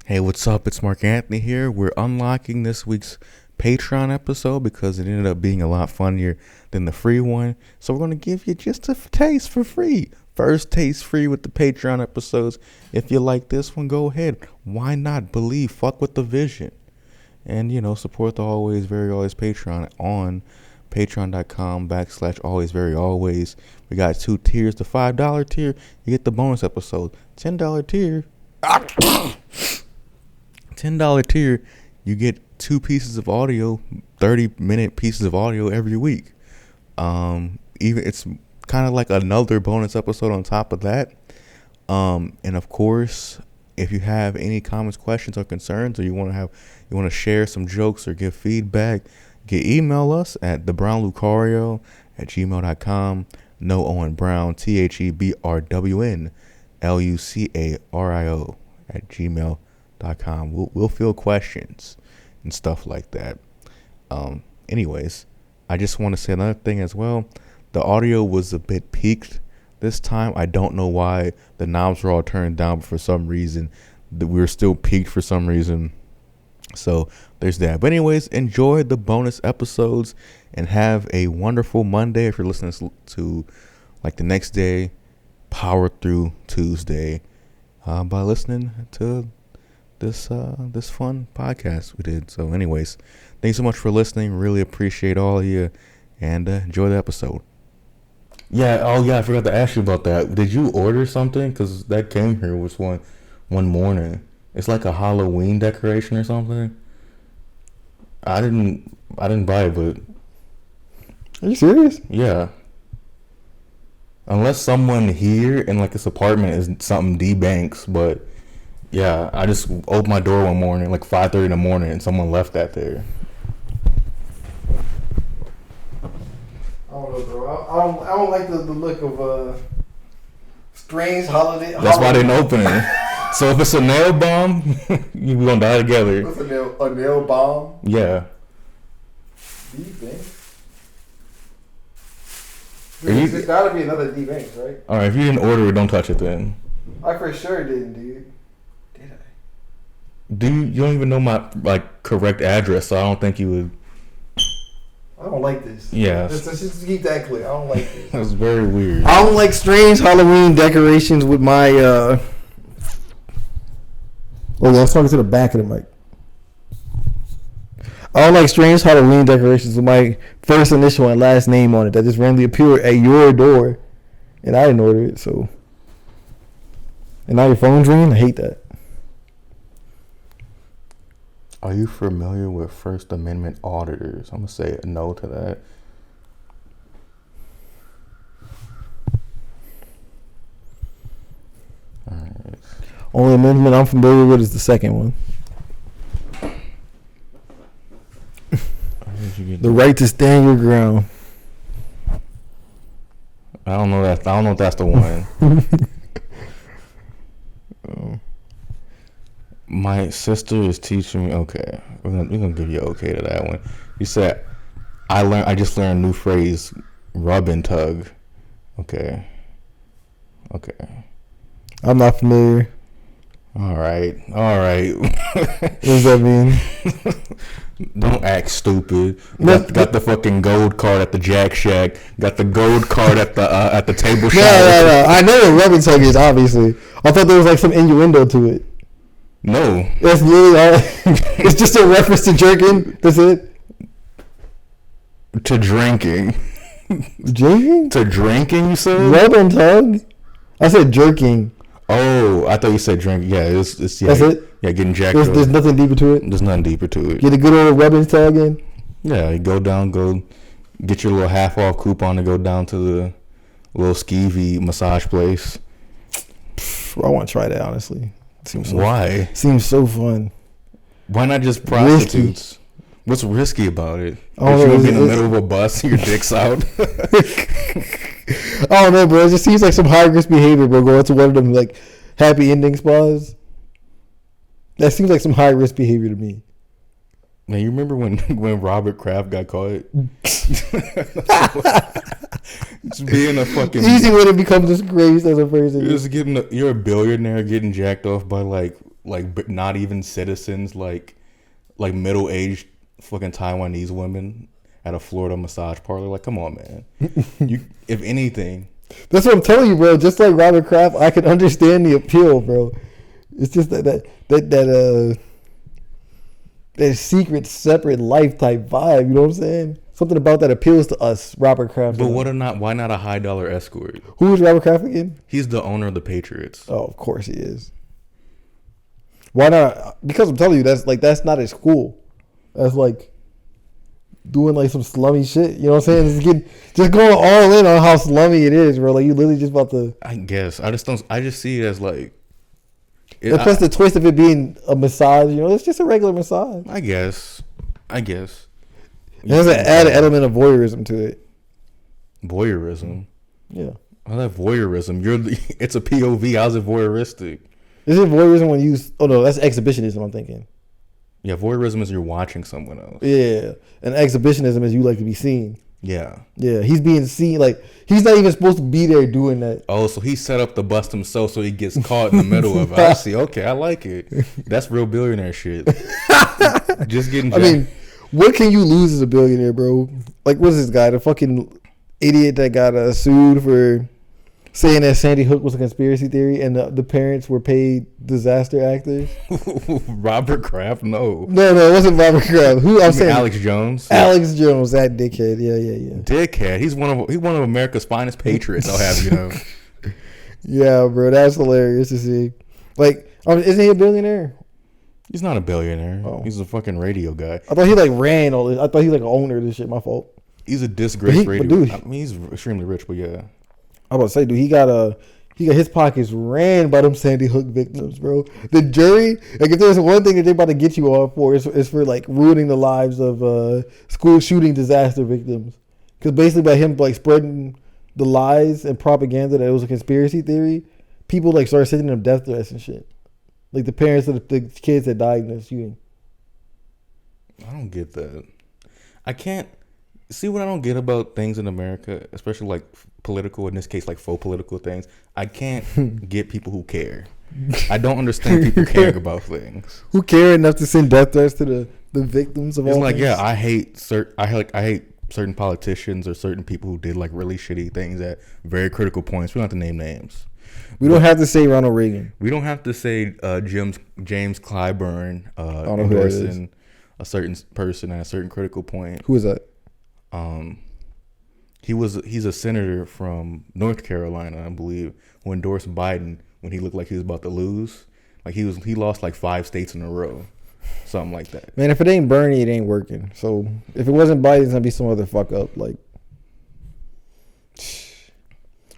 Hey, what's up? It's Mark Anthony here. We're unlocking this week's Patreon episode because it ended up being a lot funnier than the free one. So we're going to give you just a taste for free. First taste free with the Patreon episodes. If you like this one, go ahead. Why not? Believe. Fuck with the vision. And, support the Always Very Always Patreon on patreon.com/alwaysveryalways. We got 2 tiers. The $5 tier, you get the bonus episode. $10 tier. $10 tier, you get 2 pieces of audio, 30-minute pieces of audio every week. Even it's kind of like another bonus episode on top of that. And of course, if you have any comments, questions, or concerns, or you want to share some jokes or give feedback, you can email us at thebrownlucario@gmail.com. No Owen Brown, TheBrownLucario@gmail.com. We'll field questions and stuff like that. Anyways, I just want to say another thing as well. The audio was a bit peaked this time. I don't know why. The knobs were all turned down, but for some reason we were still peaked for some reason. So there's that. But anyways, enjoy the bonus episodes and have a wonderful Monday. If you're listening to like the next day, power through Tuesday by listening to this fun podcast we did. So anyways, thanks so much for listening. Really appreciate all of you, and enjoy the episode. Yeah. Oh yeah, I forgot to ask you about that. Did you order something? Because that came here was one morning. It's like a Halloween decoration or something. I didn't buy it, but are you serious? Yeah. Unless someone here in like this apartment is something D Banks, but yeah, I just opened my door one morning, like 5:30 in the morning, and someone left that there. I don't know, bro. I don't like the look of strange holiday. That's why I didn't open it. So if it's a nail bomb, we gonna die together. What's a nail bomb? Yeah. D-Banks? There's gotta be another D-Banks, right? Alright, if you didn't order it, don't touch it then. I for sure didn't, dude. Did I? You don't even know my correct address, so I don't think you would. I don't like this. Yeah. Let's just keep that clear. I don't like this. That's very weird. I don't like strange Halloween decorations with my Oh, I was talking to the back of the mic. I don't like strange Halloween decorations with my first initial and last name on it that just randomly appear at your door, and I didn't order it. So, and now your phone's ringing. I hate that. Are you familiar with First Amendment auditors? I'm gonna say no to that. All right. Only amendment I'm familiar with is the second one. The right to stand your ground. I don't know if that's the one. My sister is teaching me. Okay, we're gonna give you okay to that one. You said I just learned a new phrase, rub and tug. Okay. I'm not familiar. All right. What does that mean? Don't act stupid. Got the fucking gold card at the Jack Shack. Got the gold card at the table shop. No. I know what rub and tug is, obviously. I thought there was like some innuendo to it. No. That's really all. It's just a reference to jerking. That's it. To drinking. Drinking? To drinking, you said? Rub and tug? I said jerking. Oh, I thought you said drinking. Yeah, it's yeah. That's it? Yeah, getting jacked up. There's nothing deeper to it? There's nothing deeper to it. Get a good old rub and tug in? Yeah, you go get your little half off coupon to go down to the little skeevy massage place. I want to try that, honestly. Why? Seems so fun. Why not just prostitutes? Risky. What's risky about it? If you would be in the middle of a bus, your dick's out. I don't know, bro. It just seems like some high risk behavior, bro. Going to one of them like happy ending spas. That seems like some high risk behavior to me. Man, you remember when Robert Kraft got caught? Just being a fucking easy way to become disgraced as a person. You're a billionaire getting jacked off by like like not even citizens, like middle-aged fucking Taiwanese women at a Florida massage parlor. Like, come on, man. You, if anything, That's what I'm telling you, bro. Just like Robert Kraft, I can understand the appeal, bro. It's just that secret, separate life type vibe. You know what I'm saying? Something about that appeals to us, Robert Kraft. but why not a high dollar escort? Who is Robert Kraft again? He's the owner of the Patriots. Oh, of course he is. Why not? Because I'm telling you, that's not his cool. That's like doing like some slummy shit. You know what I'm saying? Just going all in on how slummy it is, bro. Like you literally just about to. I guess I just see it as like. And plus the twist of it being a massage. You know, it's just a regular massage. I guess. It has an added element of voyeurism to it. Voyeurism. Yeah. I like voyeurism. It's a POV. How's it voyeuristic? Is it voyeurism when you use? Oh no, that's exhibitionism. I'm thinking. Yeah, voyeurism is you're watching someone else. Yeah, and exhibitionism is you like to be seen. Yeah. Yeah, he's being seen. Like he's not even supposed to be there doing that. Oh, so he set up the bust himself so he gets caught in the middle of it. I see. Okay, I like it. That's real billionaire shit. Just getting. I mean, what can you lose as a billionaire, bro? Like, what's this guy? The fucking idiot that got sued for saying that Sandy Hook was a conspiracy theory and the parents were paid disaster actors. Robert Kraft? No, it wasn't Robert Kraft. Who I'm saying? Alex Jones. Alex Jones, that dickhead. Yeah. Dickhead. He's one of America's finest patriots. I'll have you know. Yeah, bro, that's hilarious to see. Like, isn't he a billionaire? He's not a billionaire. Oh. He's a fucking radio guy. I thought he like ran all this. I thought he was like an owner of this shit. My fault. He's a disgraced radio. Dude, I mean, he's extremely rich, but yeah. I was about to say, dude, he got his pockets ran by them Sandy Hook victims, bro. The jury, like if there's one thing that they're about to get you off for, is for like ruining the lives of school shooting disaster victims. Because basically by him like spreading the lies and propaganda that it was a conspiracy theory, people like started sending them death threats and shit. Like the parents of the kids that died in the shooting. I don't get that. I can't see what I don't get about things in America, especially like political, in this case, like faux political things. I can't get people who care. I don't understand people caring about things. Who care enough to send death threats to the victims of all It's like, things? yeah, I hate certain politicians or certain people who did like really shitty things at very critical points. We don't have to name names. We don't have to say Ronald Reagan. We don't have to say James Clyburn know who that is. endorsing a certain person at a certain critical point. Who is that? He's a senator from North Carolina, I believe, who endorsed Biden when he looked like he was about to lose. Like he lost like 5 states in a row, something like that. Man, if it ain't Bernie, it ain't working. So if it wasn't Biden, it's gonna be some other fuck up. Like,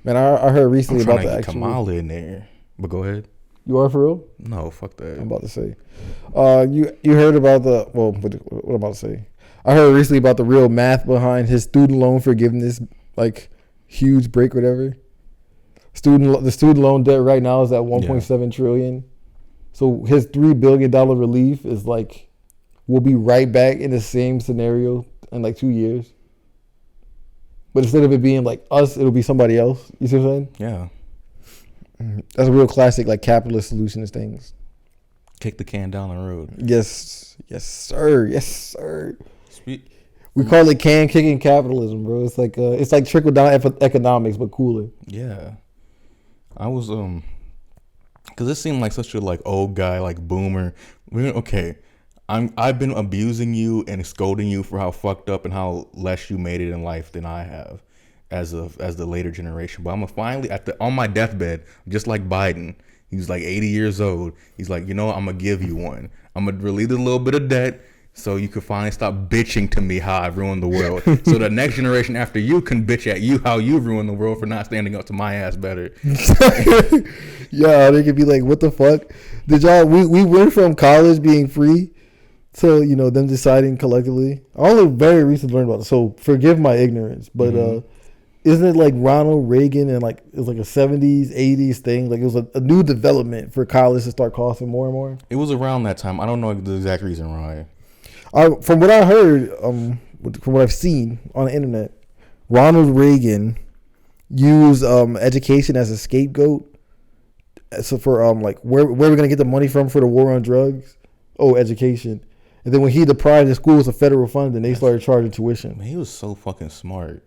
man, I heard recently about the actual Kamala in there, but go ahead. You are for real? No, fuck that. I'm about to say. You heard about what I'm about to say. I heard recently about the real math behind his student loan forgiveness, like huge break, whatever. The student loan debt right now is at 1.7 trillion. So his $3 billion relief is like, we'll be right back in the same scenario in like 2 years. But instead of it being like us, it'll be somebody else. You see what I'm saying? Yeah. That's a real classic, like capitalist solution to things. Kick the can down the road. Yes, sir. We call it can kicking capitalism, bro. It's like trickle down economics, but cooler. Yeah, I was because it seemed like such a like old guy, like boomer. Okay, I've been abusing you and scolding you for how fucked up and how less you made it in life than I have, as the later generation. But I'm gonna finally on my deathbed, just like Biden. He's like 80 years old. He's like, I'm gonna give you one. I'm gonna relieve a little bit of debt so you can finally stop bitching to me how I've ruined the world. So the next generation after you can bitch at you how you've ruined the world for not standing up to my ass better. Yeah, they could be like, what the fuck? Did y'all, we went from college being free to, them deciding collectively. I only very recently learned about it, so forgive my ignorance, but isn't it like Ronald Reagan and like it was like a 70s, 80s thing? Like it was a new development for college to start costing more and more. It was around that time. I don't know the exact reason why. From what I heard, from what I've seen on the internet, Ronald Reagan used education as a scapegoat So for like where are we gonna get the money from for the war on drugs? Oh, education. And then when he deprived the schools of federal funding, they started charging tuition. Man, he was so fucking smart.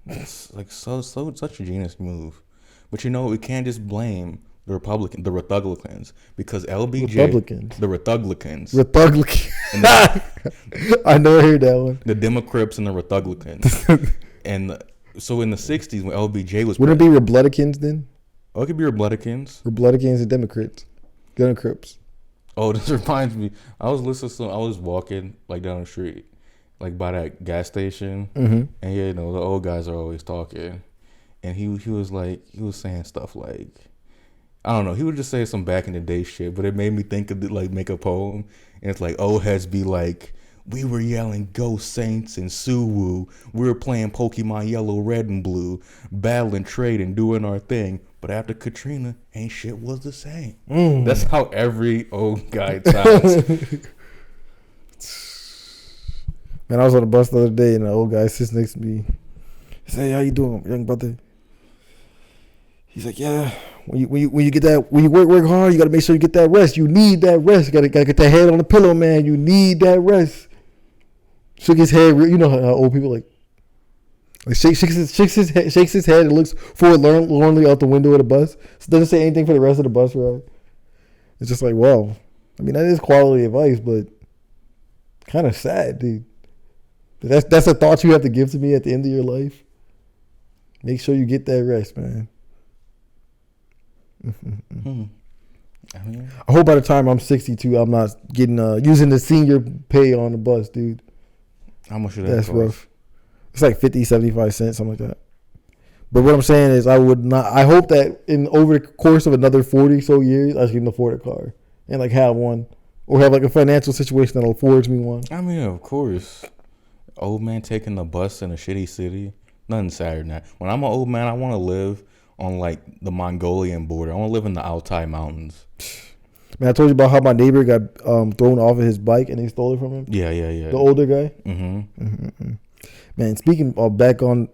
It's like such a genius move. But you know, we can't just blame the Republicans, because LBJ, Republicans, the Republicans, I never heard that one. The Democrats and the Republicans, and so in the '60s when LBJ was, wouldn't it be Republicans then? Oh, it could be Republicans. Republicans and Democrats, Democrats. Oh, this reminds me. I was walking like down the street, like by that gas station, and yeah, you know, the old guys are always talking, and he was saying stuff like, I don't know, he would just say some back in the day shit, but it made me think of like make a poem, and it's like old heads be like, we were yelling Ghost Saints and Suwoo, we were playing Pokemon Yellow, Red, and Blue, battling, trading, doing our thing. But after Katrina, ain't shit was the same. That's how every old guy sounds. Man, I was on the bus the other day, and the old guy sits next to me. He said, "Hey, how you doing, young brother?" He's like, "Yeah, when you get that, when you work hard, you got to make sure you get that rest. You need that rest. You gotta get that head on the pillow, man. You need that rest." Shook his head. You know how old people like shakes his head and looks forlornly out the window of the bus. So doesn't say anything for the rest of the bus ride. It's just like, wow. I mean, that is quality advice, but kind of sad, dude. That's a thought you have to give to me at the end of your life. Make sure you get that rest, man. I hope by the time I'm 62, I'm not getting using the senior pay on the bus, dude. How much should that That's cost? rough. It's like 50, 75 cents, something like that. But what I'm saying is, I hope that over the course of another 40 so years, I can afford a car and like have one, or have like a financial situation that affords me one. I mean, of course. Old man taking the bus in a shitty city, nothing sadder than that. When I'm an old man, I want to live on like the Mongolian border. I want to live in the Altai Mountains. Man, I told you about how my neighbor got thrown off of his bike and they stole it from him. Yeah. The older guy. Man, speaking of back on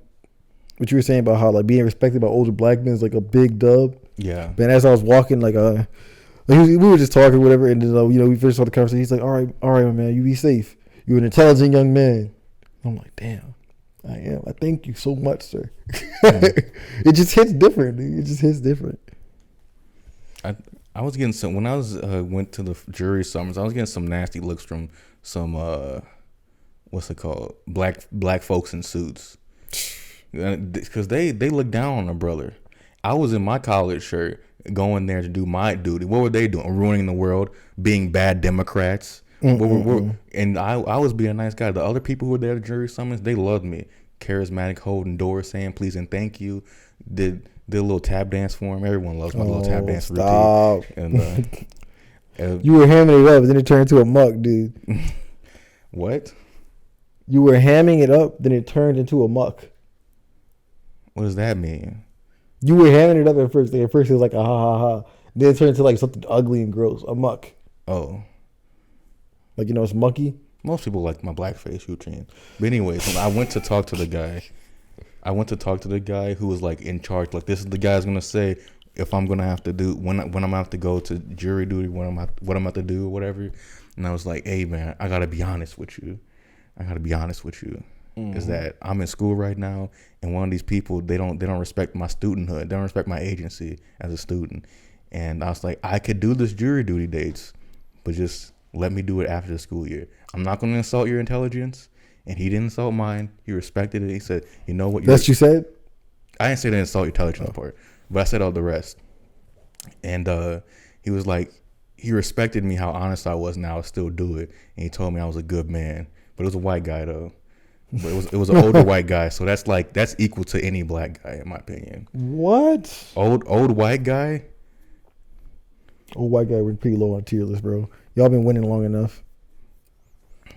what you were saying about how like being respected by older black men is like a big dub. Yeah. Man, as I was walking, we were just talking, whatever, and then we finished all the conversation. He's like, all right, man, you be safe. You're an intelligent young man. I'm like, damn, I am. I thank you so much, sir. It just hits different, dude. It just hits different. I was getting some when I was went to the jury summons. I was getting some nasty looks from some what's it called, black folks in suits, because they look down on a brother. I was in my college shirt going there to do my duty. What were they doing? Ruining the world, being bad Democrats. And I was being a nice guy. The other people who were there at jury summons, they loved me. Charismatic, holding doors, saying please and thank you. Did a little tap dance for him. Everyone loves my little tap dance routine. And you were hamming it up, then it turned into a muck, dude. What? You were hamming it up, then it turned into a muck. What does that mean? You were hamming it up at first. At first it was like a ha ha ha. Then it turned into like something ugly and gross. A muck. Oh. Like, it's mucky. Most people like my blackface routine. But anyways, when I went to talk to the guy who was like in charge. Like, this is the guy's gonna say if I'm gonna have to do when I'm gonna have to go to jury duty, what I'm gonna have to do or whatever. And I was like, hey man, I gotta be honest with you. Is that I'm in school right now, and one of these people they don't respect my studenthood. They don't respect my agency as a student. And I was like, I could do this jury duty dates, but just let me do it after the school year. I'm not going to insult your intelligence. And he didn't insult mine. He respected it. He said, you know what? That's what you said? I didn't say to insult your intelligence part, but I said all the rest. And he was like, he respected me how honest I was, and I would still do it. And he told me I was a good man. But it was a white guy though. But it was an older white guy. So that's equal to any black guy in my opinion. What? Old white guy? Old white guy, we're pretty low on tier list, bro. Y'all been winning long enough.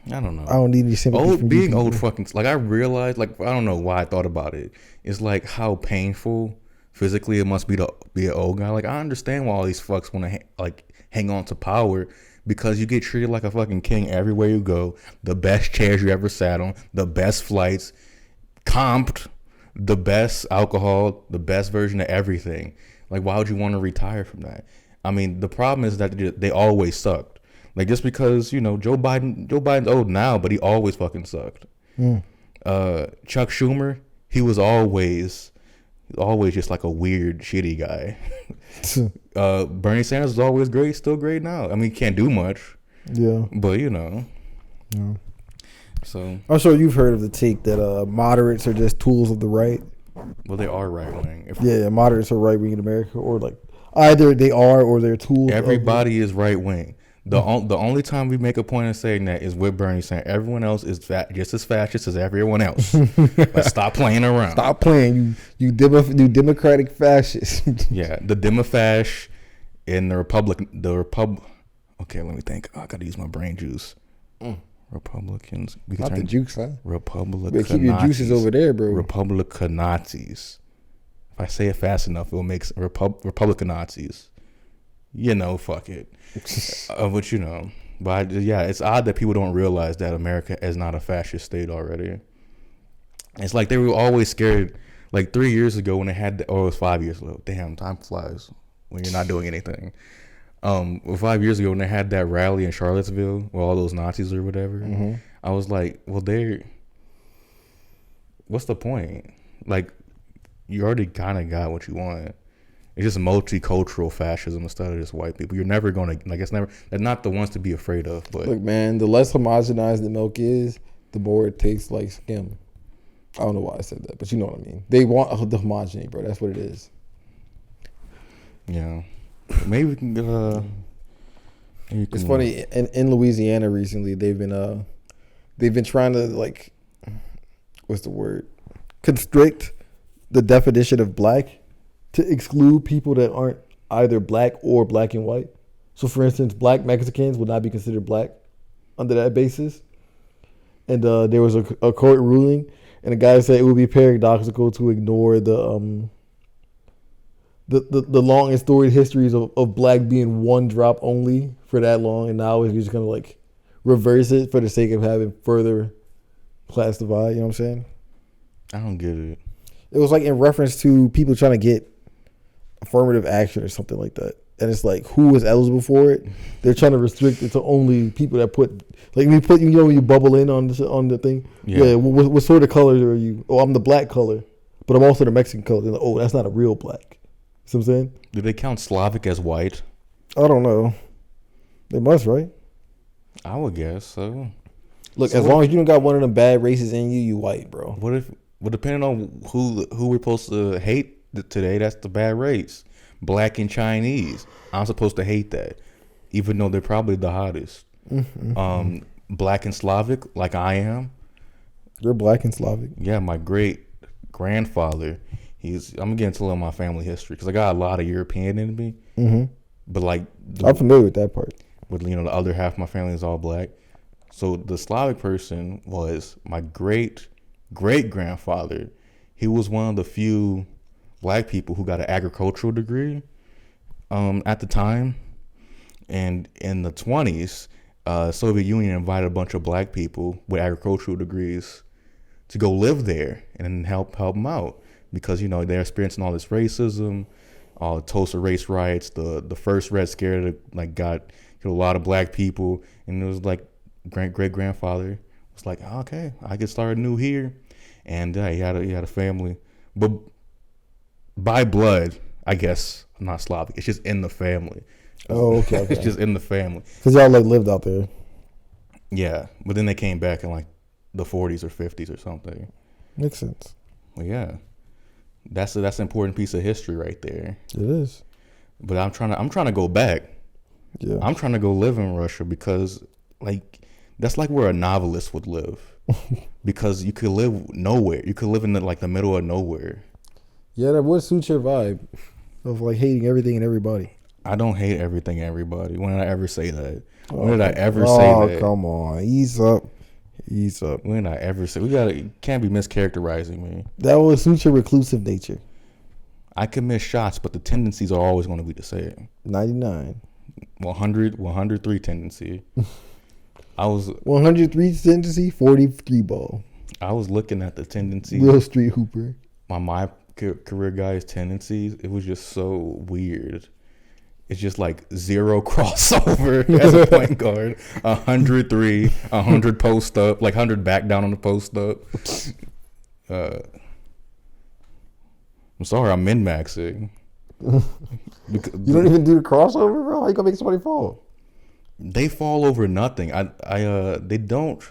I don't know. I don't need any sympathy from being you old fucking, like, I realized, like, I don't know why I thought about it. It's like how painful physically it must be to be an old guy. Like, I understand why all these fucks want to hang on to power, because you get treated like a fucking king everywhere you go. The best chairs you ever sat on, the best flights, comped, the best alcohol, the best version of everything. Like, why would you want to retire from that? I mean, the problem is that they always sucked. Like, just because, Joe Biden's old now, but he always fucking sucked. Mm. Chuck Schumer, he was always just like a weird, shitty guy. Bernie Sanders is always great, still great now. I mean, he can't do much. Yeah. But, Yeah. So. I'm sure you've heard of the take that moderates are just tools of the right. Well, they are right wing. Yeah, moderates are right wing in America, or like either they are or they're tools. Everybody is right wing. The only time we make a point of saying that is with Bernie Sanders. Everyone else is just as fascist as everyone else. But stop playing around. Stop playing, you democratic fascists. Yeah, the Demofash and the Republic. Okay, let me think. I gotta use my brain juice. Republicans. We can Not the juice, huh? Republican. Keep your juices over there, bro. Republican Nazis. If I say it fast enough, it'll make Republican Nazis. Fuck it. But it's odd that people don't realize that America is not a fascist state already. It's like they were always scared. Like 3 years ago when they had, it was 5 years ago. Damn, time flies when you're not doing anything. 5 years ago when they had that rally in Charlottesville with all those Nazis or whatever, I was like, well, what's the point? Like, you already kind of got what you want. It's just multicultural fascism instead of just white people. You're never going to, they're not the ones to be afraid of. But look, man, the less homogenized the milk is, the more it tastes like skim. I don't know why I said that, but you know what I mean. They want the homogeny, bro. That's what it is. Yeah. Maybe we can get It's funny in Louisiana recently. They've been trying to like, what's the word? Constrict the definition of black to exclude people that aren't either black or black and white. So, for instance, black Mexicans would not be considered black under that basis. And there was a court ruling, and the guy said it would be paradoxical to ignore the long and storied histories of black being one drop only for that long, and now he's just gonna like reverse it for the sake of having further class divide. You know what I'm saying? I don't get it. It was like in reference to people trying to get affirmative action or something like that, and it's like who was eligible for it. They're trying to restrict it to only people that put like when you bubble in on the thing. Yeah. What sort of color are you? Oh, I'm the black color, but I'm also the Mexican color. Like, oh, that's not a real black. See what I'm saying? Do they count Slavic as white? I don't know. They must, right? I would guess so. Look, as long as you don't got one of them bad races in you, you white, bro. Well, depending on who we're supposed to hate today, that's the bad race. Black and Chinese. I'm supposed to hate that, even though they're probably the hottest. Black and Slavic, like I am. You're black and Slavic. Yeah, my great grandfather. I'm getting to a little my family history because I got a lot of European in me. But like, I'm familiar with that part. But the other half of my family is all black. So the Slavic person was my great grandfather. He was one of the few black people who got an agricultural degree at the time. And in the 1920s, Soviet Union invited a bunch of black people with agricultural degrees to go live there and help them out because they're experiencing all this racism, all the Tulsa race riots, the first Red Scare that got a lot of black people, and it was like great grandfather was like, okay, I get started new here, and he had a family, but by blood, I guess I'm not Slavic. It's just in the family. Oh, okay. It's just in the family. Because y'all like lived out there. Yeah, but then they came back in like the 40s or 50s or something. Makes sense. Well, yeah, that's an important piece of history right there. It is. But I'm trying to go back. Yeah. I'm trying to go live in Russia because like that's like where a novelist would live. Because you could live nowhere. You could live in the middle of nowhere. Yeah, that would suit your vibe of like hating everything and everybody. I don't hate everything and everybody. When did I ever say that? When did I ever say that? Oh, come on. Ease up. When did I ever say? Can't be mischaracterizing me. That would suit your reclusive nature. I can miss shots, but the tendencies are always going to be the same. 99. 103 tendency. I was 103 tendency, 43 ball. I was looking at the tendency. Real street hooper. My career guy's tendencies, it was just so weird. It's just like zero crossover as a point guard, 103, 100 post up, like 100 back down on the post up. I'm sorry, I'm min maxing. You don't even do the crossover, bro. How you gonna make somebody fall? They fall over nothing. They don't.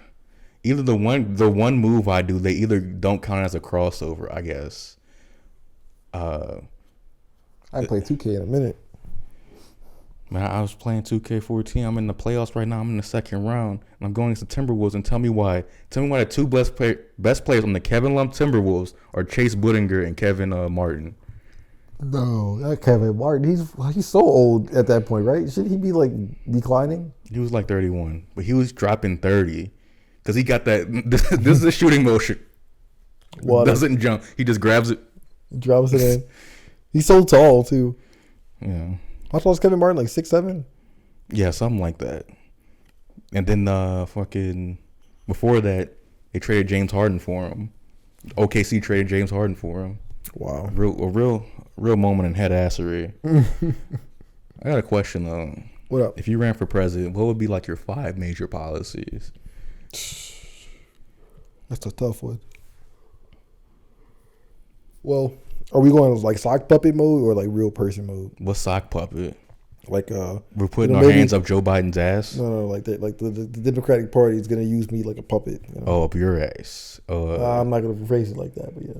Either the one move I do, they either don't count as a crossover, I guess. I play 2K in a minute. Man, I was playing 2K14. I'm in the playoffs right now. I'm in the second round, and I'm going against the Timberwolves. And tell me why. Tell me why the two best players on the Kevin Love Timberwolves are Chase Budinger and Kevin Martin. No, not Kevin Martin. He's so old at that point, right? Should he be like declining? He was like 31, but he was dropping 30 because he got that. This is a shooting motion. Doesn't jump. He just grabs it. Drops it in. He's so tall too. Yeah. How tall is Kevin Martin? Like 6'7"? Yeah, something like that. And then fucking before that, they traded James Harden for him. OKC traded James Harden for him. Wow. A real moment in head assery. I got a question though. What up? If you ran for president, what would be like your 5 major policies? That's a tough one. Well, are we going like sock puppet mode or like real person mode? What sock puppet? Like we're putting our hands up Joe Biden's ass. No, like that. Like the Democratic Party is gonna use me like a puppet. You know? Oh, up your ass. I'm not gonna phrase it like that, but yeah.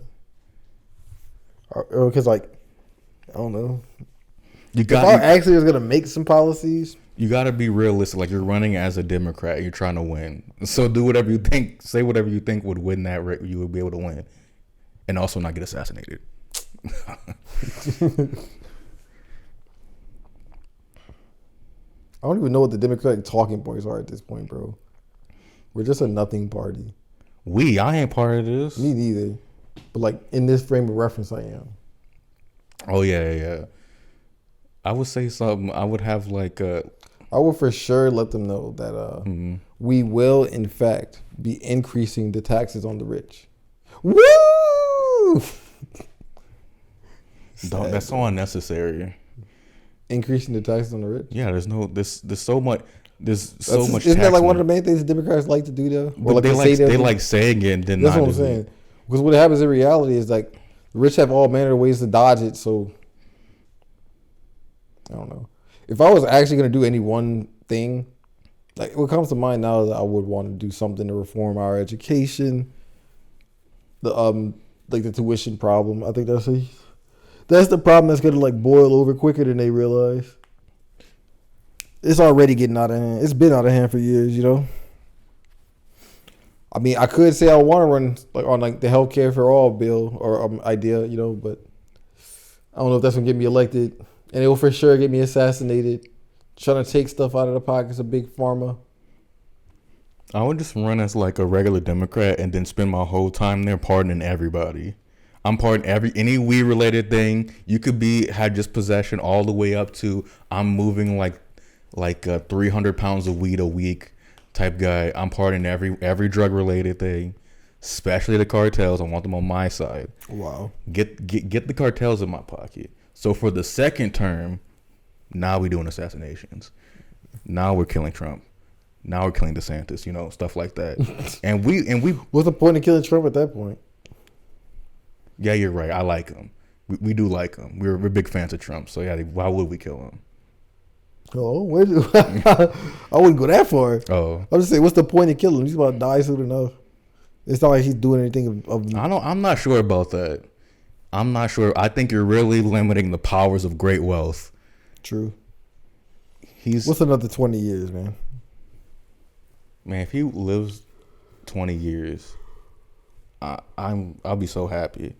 Because like, I don't know. If I actually was gonna make some policies, you got to be realistic. Like you're running as a Democrat, you're trying to win. So do whatever you think. Say whatever you think would win that. You would be able to win, and also not get assassinated. I don't even know what the Democratic talking points are at this point, bro. We're just a nothing party. I ain't part of this. Me neither. But like in this frame of reference, I am. Oh yeah. I would say something. I would have like I will for sure let them know that we will in fact be increasing the taxes on the rich. Woo! That's so unnecessary. Increasing the taxes on the rich. Yeah, there's so much. Isn't that like one of the main things the Democrats like to do though? But they like saying it and then that's what I'm saying. Because what happens in reality is like the rich have all manner of ways to dodge it. So I don't know. If I was actually gonna do any one thing, like what comes to mind now is that I would want to do something to reform our education. The like the tuition problem. I think that's the problem that's gonna like boil over quicker than they realize. It's already getting out of hand. It's been out of hand for years, you know. I mean, I could say I want to run like on like the healthcare for all bill or idea, you know, but I don't know if that's gonna get me elected, and it will for sure get me assassinated. Trying to take stuff out of the pockets of big pharma. I would just run as like a regular Democrat and then spend my whole time there pardoning everybody. I'm pardoning any weed related thing. You could have just possession all the way up to I'm moving like 300 pounds of weed a week type guy. I'm pardoning every drug related thing, especially the cartels. I want them on my side. Wow. Get the cartels in my pocket. So for the second term, now we're doing assassinations. Now we're killing Trump. Now we're killing DeSantis. You know, stuff like that. and we. What's the point of killing Trump at that point? Yeah, you're right. I like him. We do like him. We're big fans of Trump. So yeah, why would we kill him? Oh, I wouldn't go that far. Oh, I'm just saying, what's the point of killing him? He's about to die soon enough. It's not like he's doing anything of I'm not sure about that. I'm not sure. I think you're really limiting the powers of great wealth. True. What's another 20 years, man? Man, if he lives 20 years, I'll be so happy.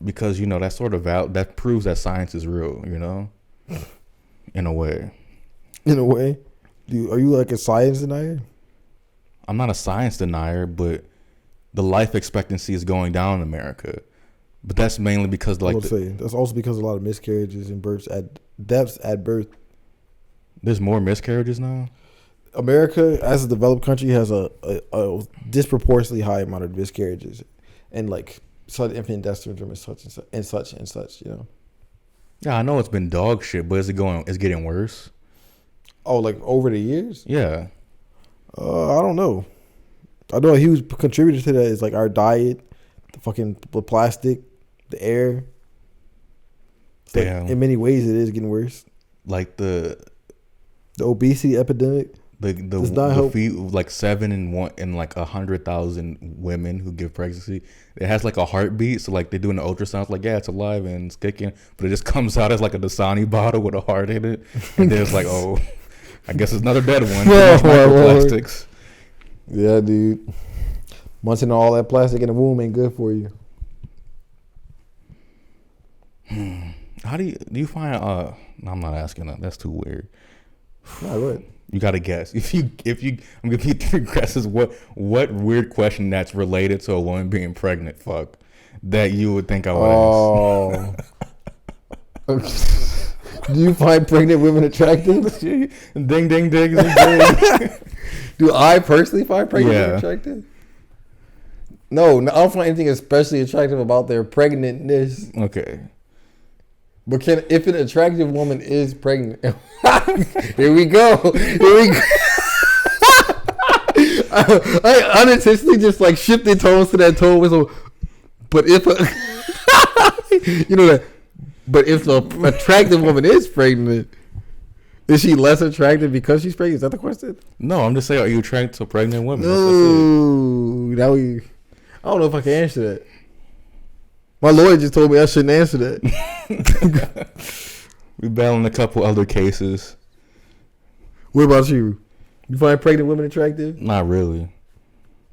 Because, you know, that sort of that proves that science is real, you know? In a way. In a way? Are you like a science denier? I'm not a science denier, but the life expectancy is going down in America. But that's mainly because that's also because of a lot of miscarriages and deaths at birth. There's more miscarriages now? America, as a developed country, has a disproportionately high amount of miscarriages. And like such infant death syndrome and such and such and such and such. You know. Yeah, I know it's been dog shit, but is it going? It's getting worse. Oh, like over the years? Yeah. I don't know. I know a huge contributor to that is like our diet, the plastic, the air. It's like, Damn. in many ways, it is getting worse. Like the obesity epidemic. Does not help. Like 7 in like 100,000 women who give pregnancy. It has like a heartbeat, so like they do an ultrasound, like yeah, it's alive and it's kicking, but it just comes out as like a Dasani bottle with a heart in it, and then it's like, oh, I guess it's another dead one. Microplastics. Yeah, dude. Munching all that plastic in the womb ain't good for you. How do you find? No, I'm not asking that. That's too weird. Nah, go ahead. You gotta guess. If you, I'm gonna give you 3 guesses. What weird question that's related to a woman being pregnant? Fuck, that you would think I would ask. Do you find pregnant women attractive? Ding ding ding ding ding. Do I personally find pregnant women attractive? No, I don't find anything especially attractive about their pregnantness. Okay. But if an attractive woman is pregnant, here we go. I unintentionally just like shifted tones to that tone whistle. But if but if the attractive woman is pregnant, is she less attractive because she's pregnant? Is that the question? No, I'm just saying, are you attracted to pregnant women? No, I don't know if I can answer that. My lawyer just told me I shouldn't answer that. We battling a couple other cases. What about you? You find pregnant women attractive? Not really.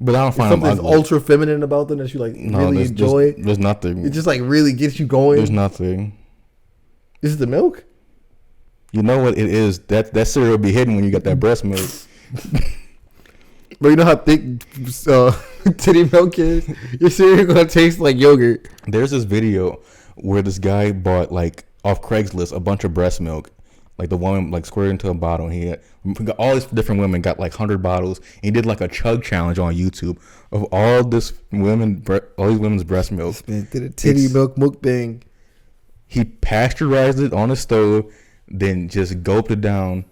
But I don't find something ultra feminine about them that you like really enjoy. There's nothing. It just like really gets you going. There's nothing. Is it the milk? You know what it is? That cereal be hidden when you got that breast milk. But you know how thick titty milk is? Your cereal gonna taste like yogurt. There's this video where this guy bought like off Craigslist a bunch of breast milk. Like the woman like squirted into a bottle. And he had all these different women got like 100 bottles. And he did like a chug challenge on YouTube of all these women's breast milk. Did a titty milk mukbang. He pasteurized it on a stove, then just gulped it down.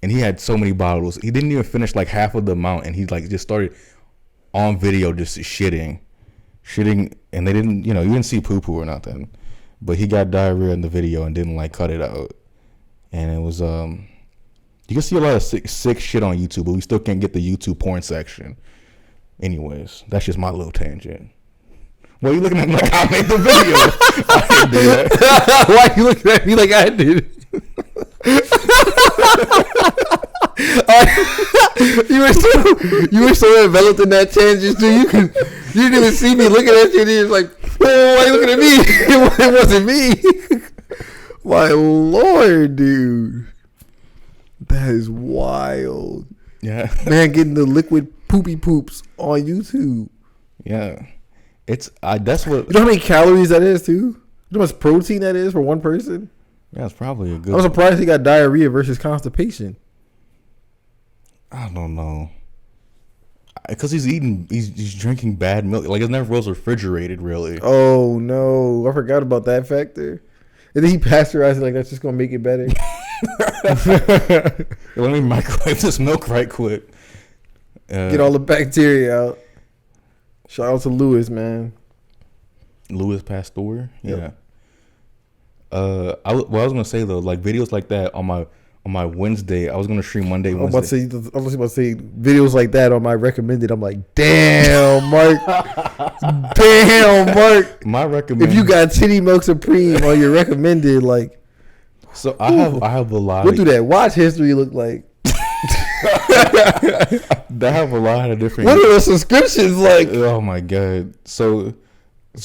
And he had so many bottles. He didn't even finish like half of the amount. And he like just started on video just shitting. And they didn't, you didn't see poo-poo or nothing. But he got diarrhea in the video and didn't like cut it out. And it was, you can see a lot of sick shit on YouTube, but we still can't get the YouTube porn section. Anyways, that's just my little tangent. Why are you looking at me like I made the video? I didn't do that. Why are you looking at me like I did? You were so enveloped in that tangent too. You didn't even see me looking at you. And you was like, "Oh, why are you looking at me?" It wasn't me. My Lord, dude, that is wild. Yeah, man, getting the liquid poopy poops on YouTube. Yeah, that's what. You know how many calories that is too? You know how much protein that is for one person? Yeah, it's probably a good. I'm surprised he got diarrhea versus constipation. I don't know. Because he's drinking bad milk. Like, it never was refrigerated, really. Oh, no. I forgot about that factor. And then he pasteurized it like that's just going to make it better. Let me microwave this milk right quick. Get all the bacteria out. Shout out to Louis, man. Louis Pasteur? Yeah. Yep. I was going to say, though, like, videos like that on my Wednesday, I was going to stream Monday, Wednesday. I was about to say videos like that on my recommended. I'm like, damn, Mark. Damn, Mark. My recommended. If you got Titty Milk Supreme on your recommended, like. So I have a lot. What do that watch history look like? They have a lot of different. What are the subscriptions like? Oh my God. So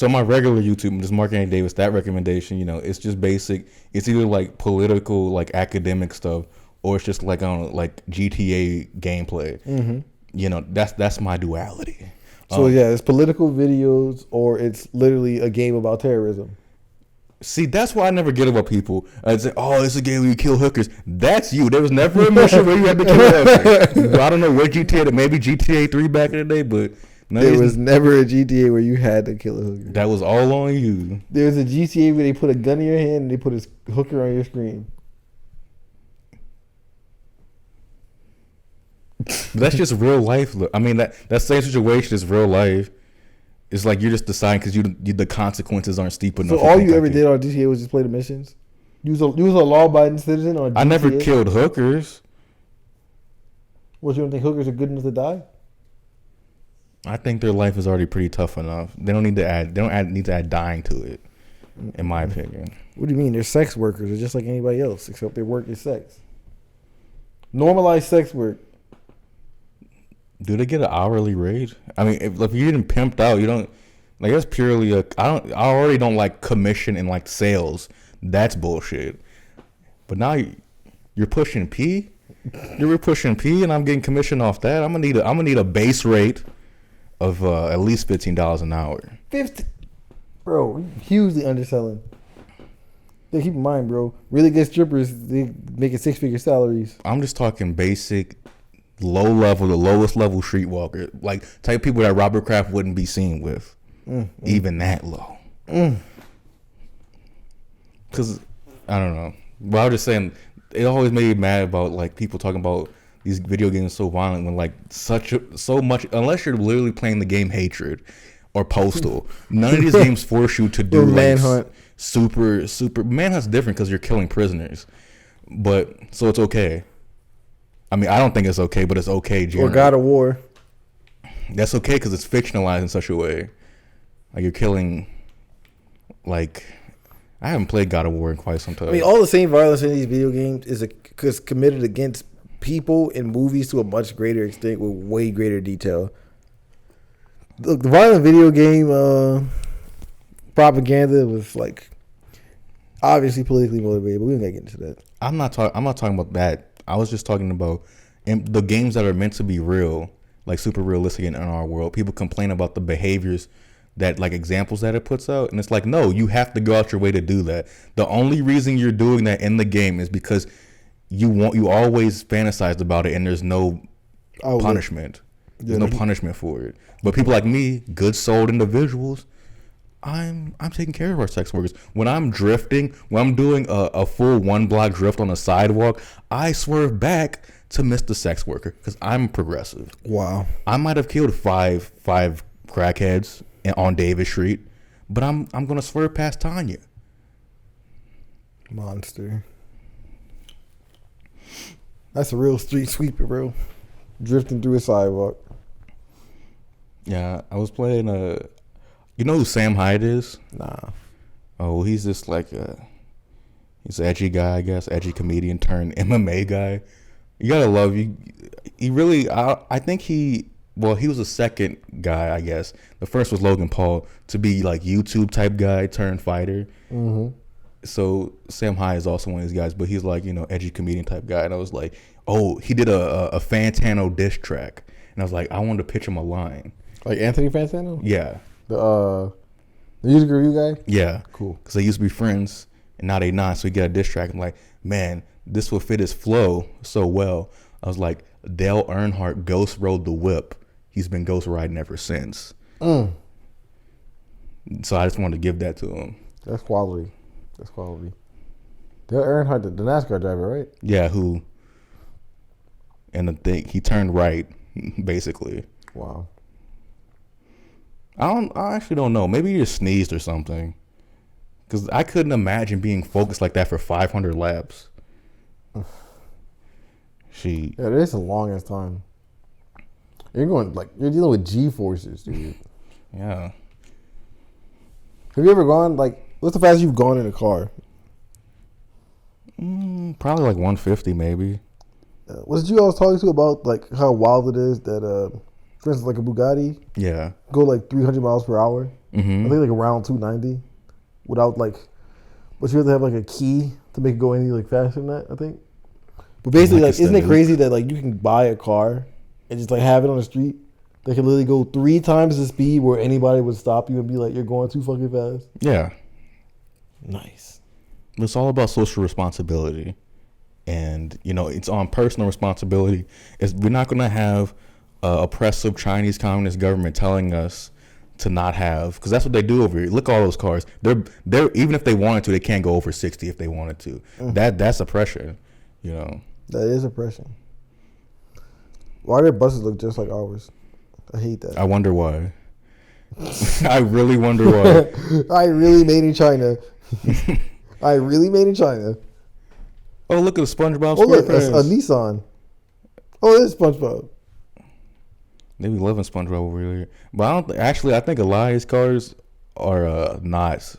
my regular YouTube, just Mark Anthony Davis, that recommendation, it's just basic. It's either like political, like academic stuff, or it's just like on like GTA gameplay. Mm-hmm. That's my duality. So it's political videos, or it's literally a game about terrorism. See, that's why I never get about people. I'd say, oh, it's a game where you kill hookers. That's you. There was never a mission where you had to kill hookers. I don't know what GTA, maybe GTA 3 back in the day, but There was never a GTA where you had to kill a hooker. That was all on you. There's a GTA where they put a gun in your hand and they put a hooker on your screen. That's just real life. I mean, that same situation is real life. It's like you're just deciding because the consequences aren't steep enough. So all you ever did on GTA was just play the missions? You was a law-abiding citizen on GTA? I never killed hookers. What, you don't think hookers are good enough to die? I think their life is already pretty tough enough. They don't need to add dying to it, in my opinion. What do you mean? They're sex workers. They're just like anybody else, except their work is sex. Normalize sex work. Do they get an hourly rate? I mean, if you're getting pimped out, you don't like. That's purely I already don't like commission and like sales. That's bullshit. But now you're pushing P. You're pushing P, and I'm getting commission off that. I'm gonna need a base rate of at least $15 an hour. 50, bro, hugely underselling. Yeah, keep in mind, bro. Really good strippers, they making 6-figure salaries. I'm just talking basic, low level, the lowest level streetwalker, like type of people that Robert Kraft wouldn't be seen with, even that low. Because I don't know. But I was just saying, it always made me mad about like people talking about these video games so violent when like so much, unless you're literally playing the game Hatred or Postal, none of these games force you to do like Manhunt. super Manhunt's different because you're killing prisoners, but so it's okay. I mean, I don't think it's okay, but it's okay. Generally. Or God of War. That's okay because it's fictionalized in such a way. Like you're killing, like, I haven't played God of War in quite some time. I mean, all the same violence in these video games is committed against people in movies to a much greater extent with way greater detail. Look, the violent video game propaganda was like obviously politically motivated, but we don't gotta get into that. I'm not talking about that. I was just talking about the games that are meant to be real, like super realistic in our world. People complain about the behaviors that, like, examples that it puts out, and it's like, no, you have to go out your way to do that. The only reason you're doing that in the game is because you always fantasized about it, and there's no punishment. There's no punishment for it. But people like me, good-souled individuals, I'm taking care of our sex workers. When I'm drifting, when I'm doing a full 1-block drift on a sidewalk, I swerve back to miss the sex worker because I'm progressive. Wow. I might have killed five crackheads on Davis Street, but I'm gonna swerve past Tanya. Monster. That's a real street sweeper, bro. Drifting through a sidewalk. Yeah, I was playing you know who Sam Hyde is? Nah. Oh, he's just like he's an edgy guy, I guess, edgy comedian turned MMA guy. You gotta love you. He really, I think he was the second guy, I guess. The first was Logan Paul to be like YouTube type guy turned fighter. Mm-hmm. So Sam Hyde is also one of these guys, but he's like, edgy comedian type guy. And I was like, oh, he did a Fantano diss track, and I was like, I wanted to pitch him a line. Like Anthony Fantano? Yeah. The music review guy? Yeah. Cool. Because they used to be friends, and now they not. So he got a diss track. I'm like, man, this will fit his flow so well. I was like, Dale Earnhardt ghost rode the whip. He's been ghost riding ever since. So I just wanted to give that to him. That's quality. Dale Earnhardt, the NASCAR driver, right? Yeah, and the thing, he turned right, basically. Wow. I actually don't know. Maybe he just sneezed or something. Because I couldn't imagine being focused like that for 500 laps. Yeah, that is the longest time. You're dealing with G forces, dude. Yeah. Have you ever gone, what's the fastest you've gone in a car? Probably like 150 maybe. Was it you I was talking to about how wild it is that, for instance, like a Bugatti? Yeah. Go 300 miles per hour. Mm-hmm. I think around 290 without but you have to have a key to make it go any faster than that, I think. But basically, isn't it crazy that you can buy a car and just have it on the street? They can literally go 3 times the speed where anybody would stop you and be like, you're going too fucking fast. Yeah. Nice. It's all about social responsibility. And, it's on personal responsibility. We're not going to have oppressive Chinese Communist government telling us to not have, because that's what they do over here. Look at all those cars. They're even if they wanted to, they can't go over 60 if they wanted to. That's oppression, you know. That is oppression. Why do their buses look just like ours? I hate that. I wonder why. I really wonder why. I really made in China. I really made in China. Oh, look at the SpongeBob Oh, look, SquarePants. a Nissan. Oh, it is SpongeBob. They be loving SpongeBob over here. But I don't actually. I think a lot of his cars are not.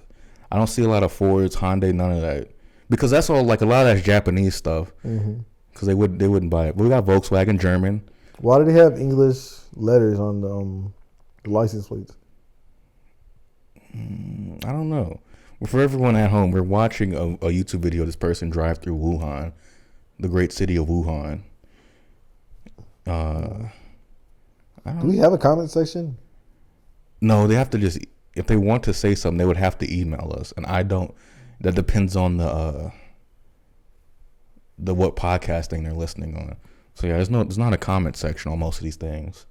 I don't see a lot of Fords, Hyundai, none of that, because that's all like a lot of that's Japanese stuff. Because they wouldn't buy it. But we got Volkswagen, German. Why do they have English letters on the license plates? I don't know. For everyone at home, we're watching a YouTube video of this person drive through Wuhan, the great city of Wuhan. Do we have a comment section? No, they have to just, if they want to say something, they would have to email us. And I don't, that depends on the what podcasting they're listening on. So yeah, there's not a comment section on most of these things.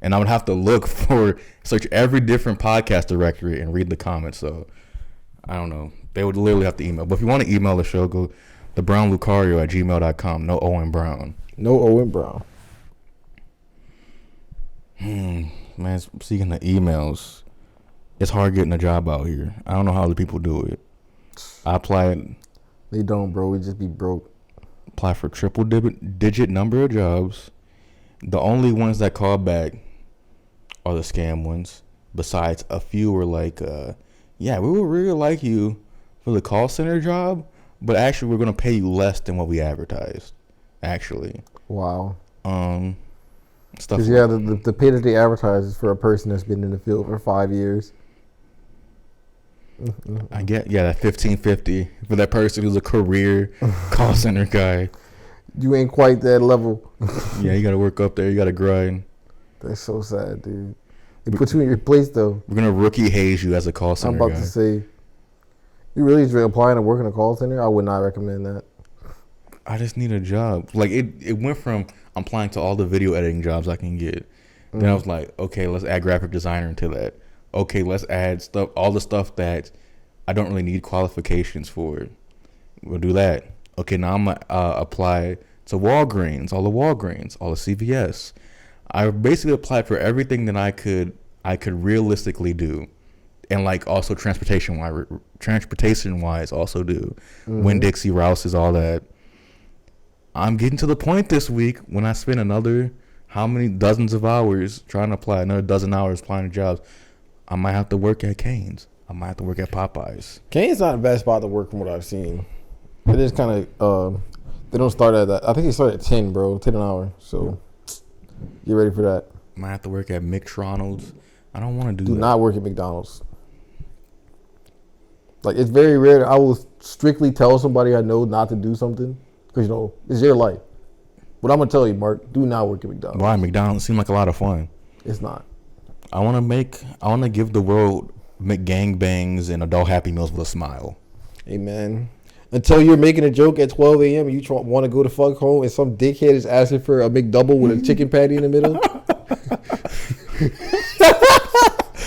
And I would have to search every different podcast directory and read the comments. So I don't know. They would literally have to email. But if you want to email the show, go thebrownlucario@gmail.com. No Owen Brown. No Owen Brown. Man, speaking of emails, it's hard getting a job out here. I don't know how other people do it. I applied. They don't, bro. We just be broke. Apply for triple digit number of jobs. The only ones that call back are the scam ones. Besides, a few were like, yeah, we would really like you for the call center job, but actually we're going to pay you less than what we advertised, actually. Wow. Stuff. Because, yeah, the pay that they advertise is for a person that's been in the field for 5 years. I get, yeah, that $15.50 for that person who's a career call center guy. You ain't quite that level. Yeah, you got to work up there. You got to grind. That's so sad, dude. They put you in your place, though. We're going to rookie haze you as a call center I'm about guy. to say, you really just applying to work in a call center? I would not recommend that. I just need a job. Like, it went from I'm applying to all the video editing jobs I can get. Then I was like, okay, let's add graphic designer into that. Okay, let's add all the stuff that I don't really need qualifications for. We'll do that. Okay, now I'm going to apply to Walgreens, all the CVS. I basically applied for everything that I could realistically do. And like also transportation wise also do. Winn-Dixie, Rouse's, all that. I'm getting to the point this week when I spend another how many dozens of hours trying to apply, another dozen hours applying to jobs. I might have to work at Cane's. I might have to work at Popeyes. Cane's not a bad spot to work from what I've seen. It is kind of, they don't start at that. I think they start at 10, bro, 10 an hour. So get ready for that. Might have to work at McDonald's. I don't want to do that. Do not work at McDonald's. Like, it's very rare that I will strictly tell somebody I know not to do something. Because, you know, it's your life. But I'm going to tell you, Mark, do not work at McDonald's. Why? McDonald's seem like a lot of fun. It's not. I want to give the world McGangbangs and adult Happy Meals with a smile. Amen. Until you're making a joke at 12 a.m. and you want to go to fuck home and some dickhead is asking for a McDouble with a chicken patty in the middle.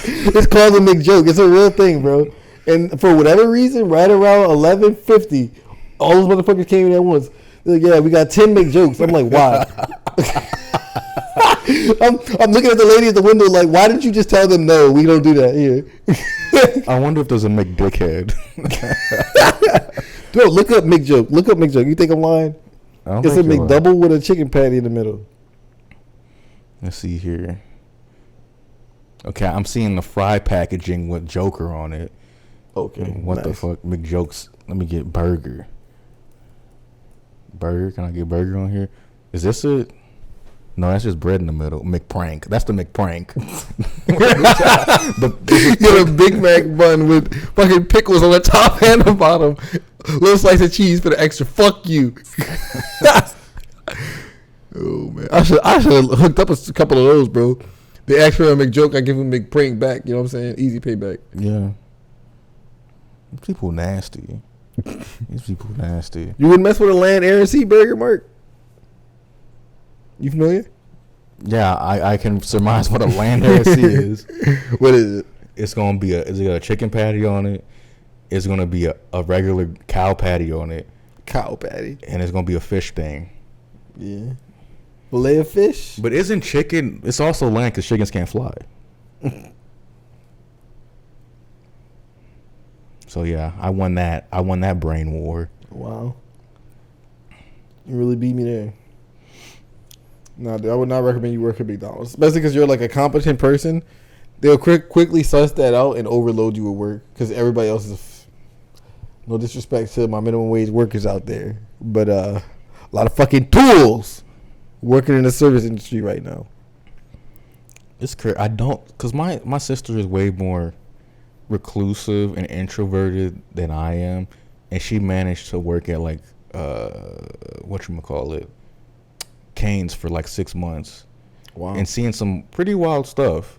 It's called a McJoke. It's a real thing, bro. And for whatever reason, right around 11:50, all those motherfuckers came in at once. They're like, yeah, we got 10 McJokes. I'm like, why? I'm looking at the lady at the window like, why didn't you just tell them no? We don't do that here. I wonder if there's a McDickhead. Bro, look up McJoke. Look up McJoke. You think I'm lying? It's a McDouble with a chicken patty in the middle. Let's see here. Okay, I'm seeing the fry packaging with Joker on it. Okay. What the fuck? McJokes. Let me get burger. Burger? Can I get burger on here? Is this it? No, that's just bread in the middle. McPrank. That's the McPrank. Get a Big Mac bun with fucking pickles on the top and the bottom. Little slice of cheese for the extra. Fuck you. Oh man, I should have hooked up a couple of those, bro. They ask for a McJoke, I give them McPrank back. You know what I'm saying? Easy payback. Yeah. These people nasty. These people nasty. You wouldn't mess with a Land Air and Sea burger, Mark? You familiar? Yeah, I can surmise what a Landracy is. What is it? It's gonna be is it a chicken patty on it? It's gonna be a regular cow patty on it, Cow patty. and it's gonna be a fish thing. Yeah. Fillet of fish. But isn't chicken? It's also land because chickens can't fly. So yeah, I won that. I won that brain war. Wow. You really beat me there. No, I would not recommend you work at McDonald's, especially because you're like a competent person. They'll quickly suss that out and overload you with work because everybody else is. No disrespect to my minimum wage workers out there, but a lot of fucking tools working in the service industry right now. It's crazy. I don't, because my sister is way more reclusive and introverted than I am, and she managed to work at like whatchamacallit, Cane's for like 6 months. Wow. And seeing some pretty wild stuff.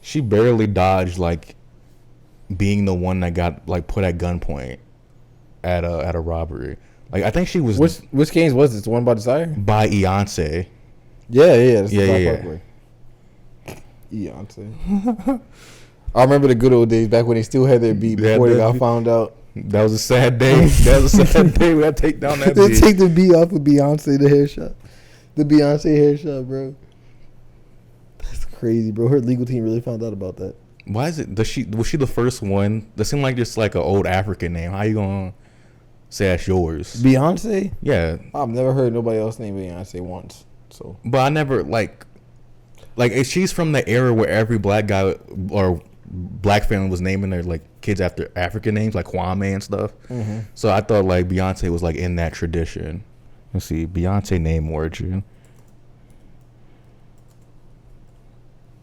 She barely dodged like being the one that got like put at gunpoint at a robbery. Like I think she was Which games was this? The one by Desire? by Beyonce. Yeah. That's Yeah. Beyonce. I remember the good old days back when they still had their beat Yeah, before they got found out. That was a sad day. That was a sad day. We had to take down that They beat. take the beat off of Beyonce, the hair shop. The Beyonce hair shop, bro. That's crazy, bro. Her legal team really found out about that. Why is it? Was she the first one? That seemed like just like an old African name. How you gonna say that's yours? Beyonce? Yeah, I've never heard nobody else name Beyonce once. So but I never like if she's from the era where every black guy or black family was naming their like kids after African names, like Kwame and stuff. mm-hmm. So I thought like Beyonce was like in that tradition. Let's see, Beyonce name origin.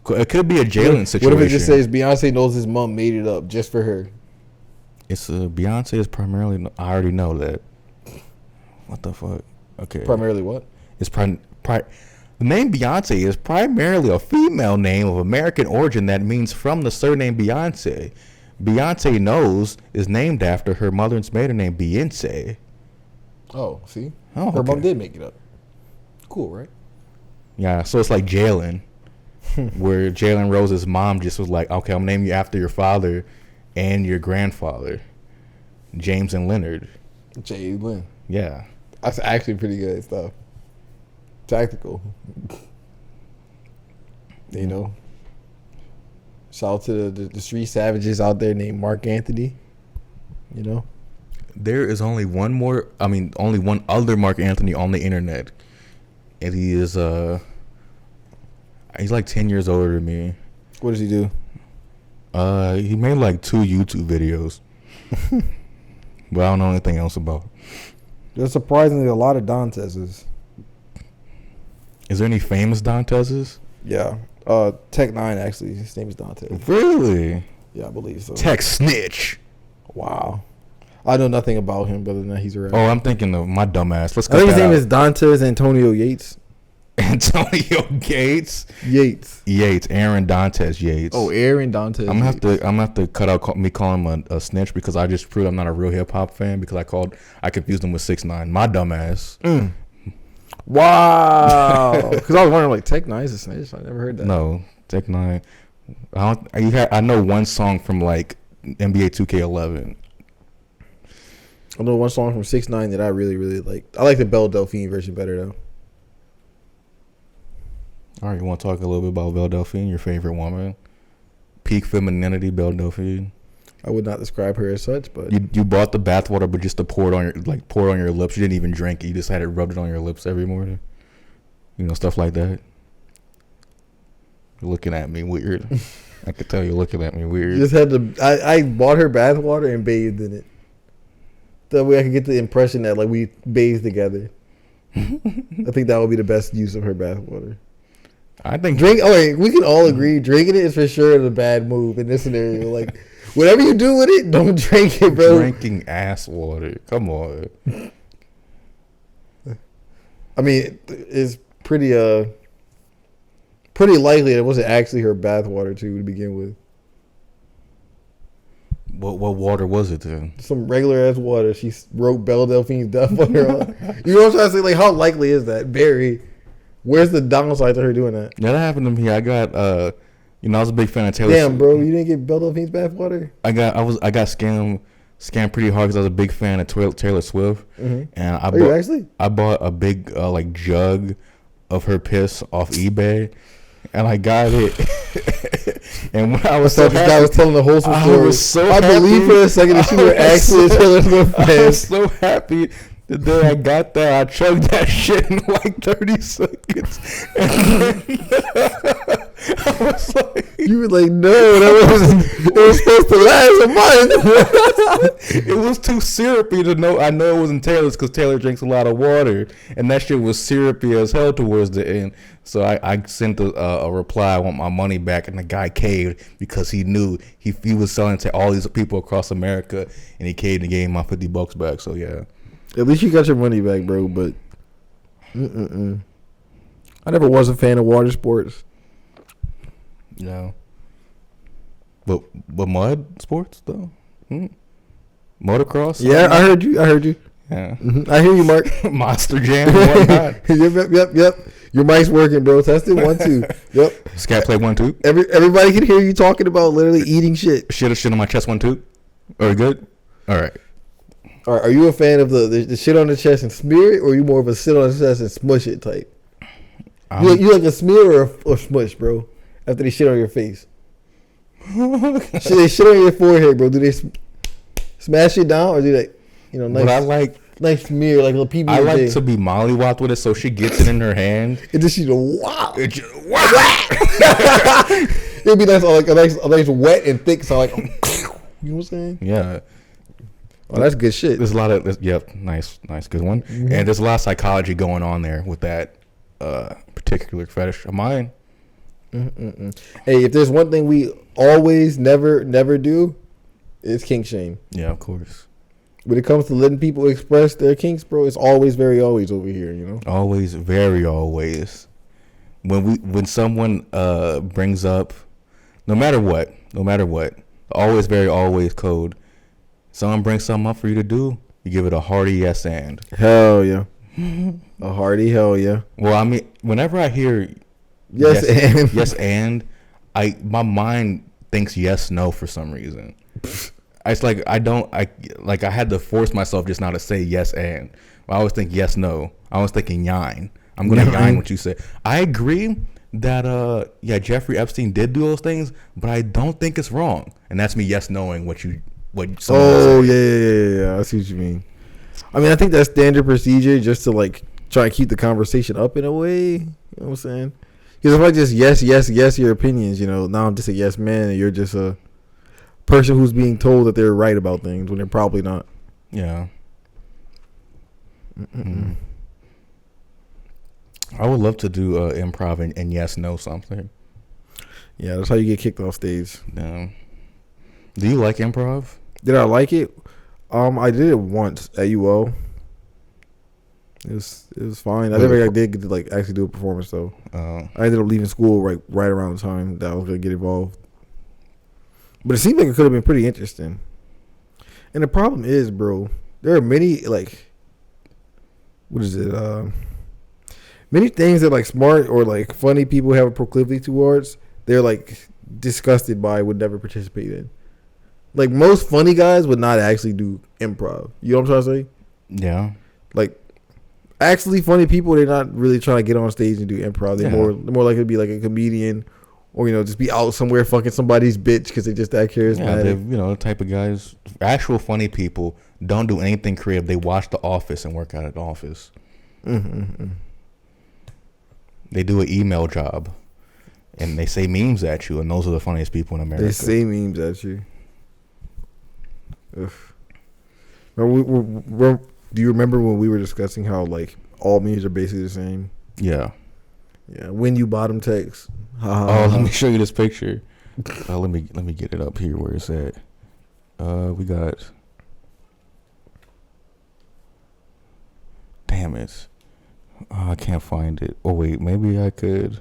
It could be a Jalen situation. What if it just says Beyonce knows his mom made it up just for her? It's Beyonce is primarily. I already know that. What the fuck? Okay. Primarily what? It's the name Beyonce is primarily a female name of American origin that means from the surname Beyonce. Beyonce knows is named after her mother's maiden name Beyonce. Oh, see? Oh, her okay. mom did make it up. Cool, right? Yeah, so it's like Jalen, where Jalen Rose's mom just was like, okay, I'm naming you after your father and your grandfather, James and Leonard. Jalen. Yeah. That's actually pretty good stuff. Tactical. You know? Shout out to the street savages out there named Mark Anthony. You know? There is only one other Mark Anthony on the internet. And he is he's like 10 years older than me. What does he do? He made like 2 YouTube videos. But I don't know anything else about him. There's surprisingly a lot of Dantez's. Is there any famous Dantez's? Yeah. Tech 9 actually. His name is Dantez. Really? Yeah, I believe so. Tech Snitch. Wow. I know nothing about him other than he's around. Oh, I'm thinking of my dumbass. Let's I cut think his that name out. is Dantez Antonio Yates. Antonio Gates. Yates. Aaron Dantes Yates. Oh, Aaron Dantez. I'm gonna have to cut out me calling him a snitch because I just proved I'm not a real hip hop fan because I confused him with 6ix9ine. My dumbass. Wow. Because I was wondering, like, Tech 9 is a snitch. I never heard that. No, Tech 9. I know one song from like NBA 2K11. I know one song from 6ix9ine that I really, really like. I like the Belle Delphine version better, though. All right, you want to talk a little bit about Belle Delphine, your favorite woman? Peak femininity, Belle Delphine. I would not describe her as such, but You bought the bathwater, but just to pour it on your lips. You didn't even drink it. You just had it rubbed it on your lips every morning. You know, stuff like that. You're looking at me weird. I could tell you're looking at me weird. you just had to. I bought her bathwater and bathed in it. That way I could get the impression that like we bathed together. I think that would be the best use of her bathwater. I think We can all agree drinking it is for sure the bad move in this scenario. Like, whatever you do with it, don't drink it, bro. drinking ass water. Come on. I mean, it's pretty likely it wasn't actually her bathwater too to begin with. What water was it then? Some regular ass water. She wrote Belle Delphine's death on her own. You know what I'm trying to say? Like, how likely is that? Very. Where's the downside to her doing that? Yeah, that happened to me. I got I was a big fan of Taylor. Damn, bro, you didn't get Belle Delphine's bathwater? I got scammed pretty hard because I was a big fan of Taylor Swift, and I bought a big like jug of her piss off eBay, and I got it. And when I was this guy was telling the whole story. I was so I believe for a second that you were actually Taylor Swift fan. I was so happy. The day I got that, I chugged that shit in like 30 seconds. And I was like, you were like, no, it was supposed to last a month. It was too syrupy to know. I know it wasn't Taylor's because Taylor drinks a lot of water, and that shit was syrupy as hell towards the end. So I sent a reply, I want my money back, and the guy caved because he knew he was selling to all these people across America, and he caved and gave me my $50 back. So yeah. At least you got your money back, bro. But I never was a fan of water sports. Yeah. But mud sports though. Motocross. Yeah, I heard you. Yeah. I hear you, Mark. Monster Jam. Whatnot. Yep. Your mic's working, bro. Test it 1, 2. Yep. Scat play 1, 2. Everybody can hear you talking about literally eating shit. Shit on my chest 1, 2. Are we good? All right. All right, are you a fan of the shit on the chest and smear it, or are you more of a sit on the chest and smush it type? You like a smear or smush, bro? After they shit on your face, they shit on your forehead, bro. Do they smash it down, or do they, nice? But I like nice smear, like a little PB. I like to be mollywopped with it, so she gets it in her hand. And then she's wow. It'd be nice, like a nice wet and thick, so like, you know what I'm saying? Yeah. Oh, that's good shit. There's a lot of nice, good one. Mm-hmm. And there's a lot of psychology going on there with that particular fetish of mine. Hey, if there's one thing we always never do, it's kink shame. Yeah, of course. When it comes to letting people express their kinks, bro, it's always very always over here. Always, very always. When someone brings up, no matter what, always, very always code. Someone brings something up for you to do, you give it a hearty yes and. Hell yeah. A hearty hell yeah. Well, I mean, whenever I hear yes and, my mind thinks yes no for some reason. It's like I had to force myself just now to say yes and. I always think yes no. I was thinking yine. I'm gonna yine what you say. I agree that Jeffrey Epstein did do those things, but I don't think it's wrong. And that's me yes knowing what yeah. I see what you mean. I mean, I think that's standard procedure just to like try to keep the conversation up in a way. You know what I'm saying? Because if I just yes your opinions, now I'm just a yes man and you're just a person who's being told that they're right about things when they're probably not. Yeah. I would love to do improv and yes no something. Yeah, that's how you get kicked off stage. Yeah. Do you like improv? Did I like it? I did it once at UO. It was fine. I never did get to like actually do a performance though. I ended up leaving school right around the time that I was gonna get involved. But it seemed like it could have been pretty interesting. And the problem is, bro, there are many like, what is it? Many things that like smart or like funny people have a proclivity towards. They're like disgusted by, would never participate in. Like most funny guys would not actually do improv. You know what I'm trying to say? Yeah. Like actually funny people, they're not really trying to get on stage and do improv. They're more likely to be like a comedian or just be out somewhere fucking somebody's bitch because they're just that charismatic. Yeah, the type of guys. Actual funny people don't do anything creative. They watch The Office and work out at the office. They do an email job, and they say memes at you, and those are the funniest people in America. They say memes at you. Ugh. Do you remember when we were discussing how like all memes are basically the same? Yeah. Yeah. When you bottom text. Let me show you this picture. Let me get it up here where it's at. We got. Damn it. I can't find it. Oh wait, maybe I could.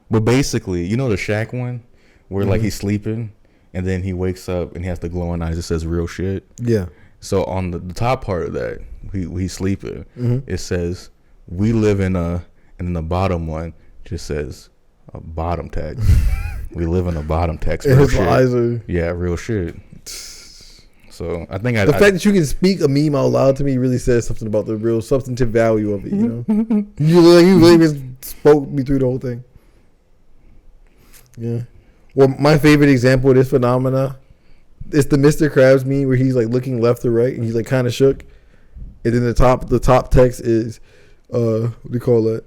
But basically, the Shaq one where like he's sleeping and then he wakes up and he has the glowing eyes. It says real shit. Yeah. So on the top part of that, he's sleeping. It says, "We live in a and then the bottom one just says bottom text. We live in a bottom text. His eyes are. Yeah, real shit. So I think The fact that you can speak a meme out loud to me really says something about the real substantive value of it. You know, you really just spoke me through the whole thing. Yeah. Well, my favorite example of this phenomena is the Mr. Krabs meme where he's like looking left to right and he's like kind of shook, and then the top text is, what do you call that?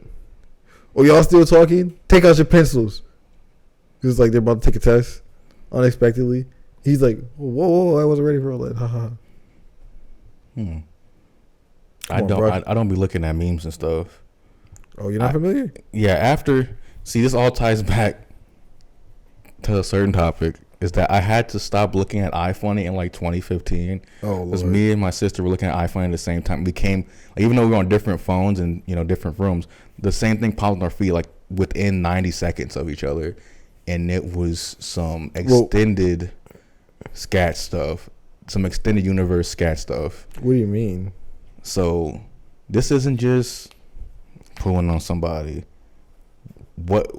Oh, y'all still talking? Take out your pencils. It's like they're about to take a test unexpectedly. He's like, whoa, I wasn't ready for all that. Haha. I don't be looking at memes and stuff. Oh, you're not familiar? Yeah, see, this all ties back to a certain topic, is that I had to stop looking at iFunny in like 2015. Oh, because Lord. me and my sister were looking at iFunny at the same time. Became, like, even though we were on different phones and, you know, different rooms, the same thing popped on our feed like within 90 seconds of each other, and it was some extended scat stuff, some extended universe scat stuff. What do you mean? So this isn't just pulling on somebody. What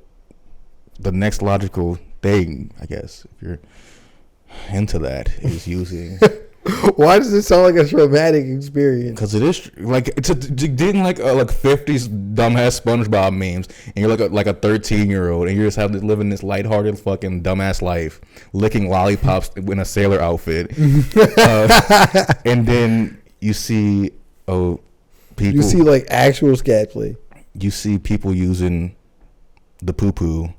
the next logical thing, I guess, if you're into that, is using. Why does it sound like a traumatic experience? Because it is like it's getting like 50s dumbass SpongeBob memes, and you're like a 13-year-old, and you just have to live in this lighthearted fucking dumbass life, licking lollipops in a sailor outfit, and then you see people. You see like actual scat play. You see people using the poo poo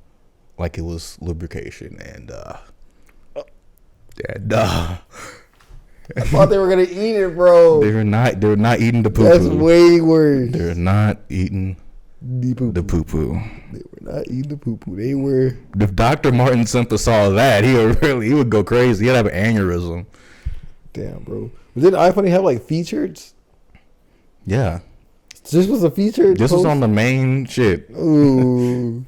like it was lubrication, and I thought they were gonna eat it, bro. They're not eating the poo poo. That's way worse. They're not eating the poo poo. They were not eating the poo poo. They were. If Dr. Martin Simpson saw that, he would go crazy. He'd have an aneurysm. Damn, bro. But didn't iFunny have like features? Yeah. This was a feature. This was on the main shit. Ooh.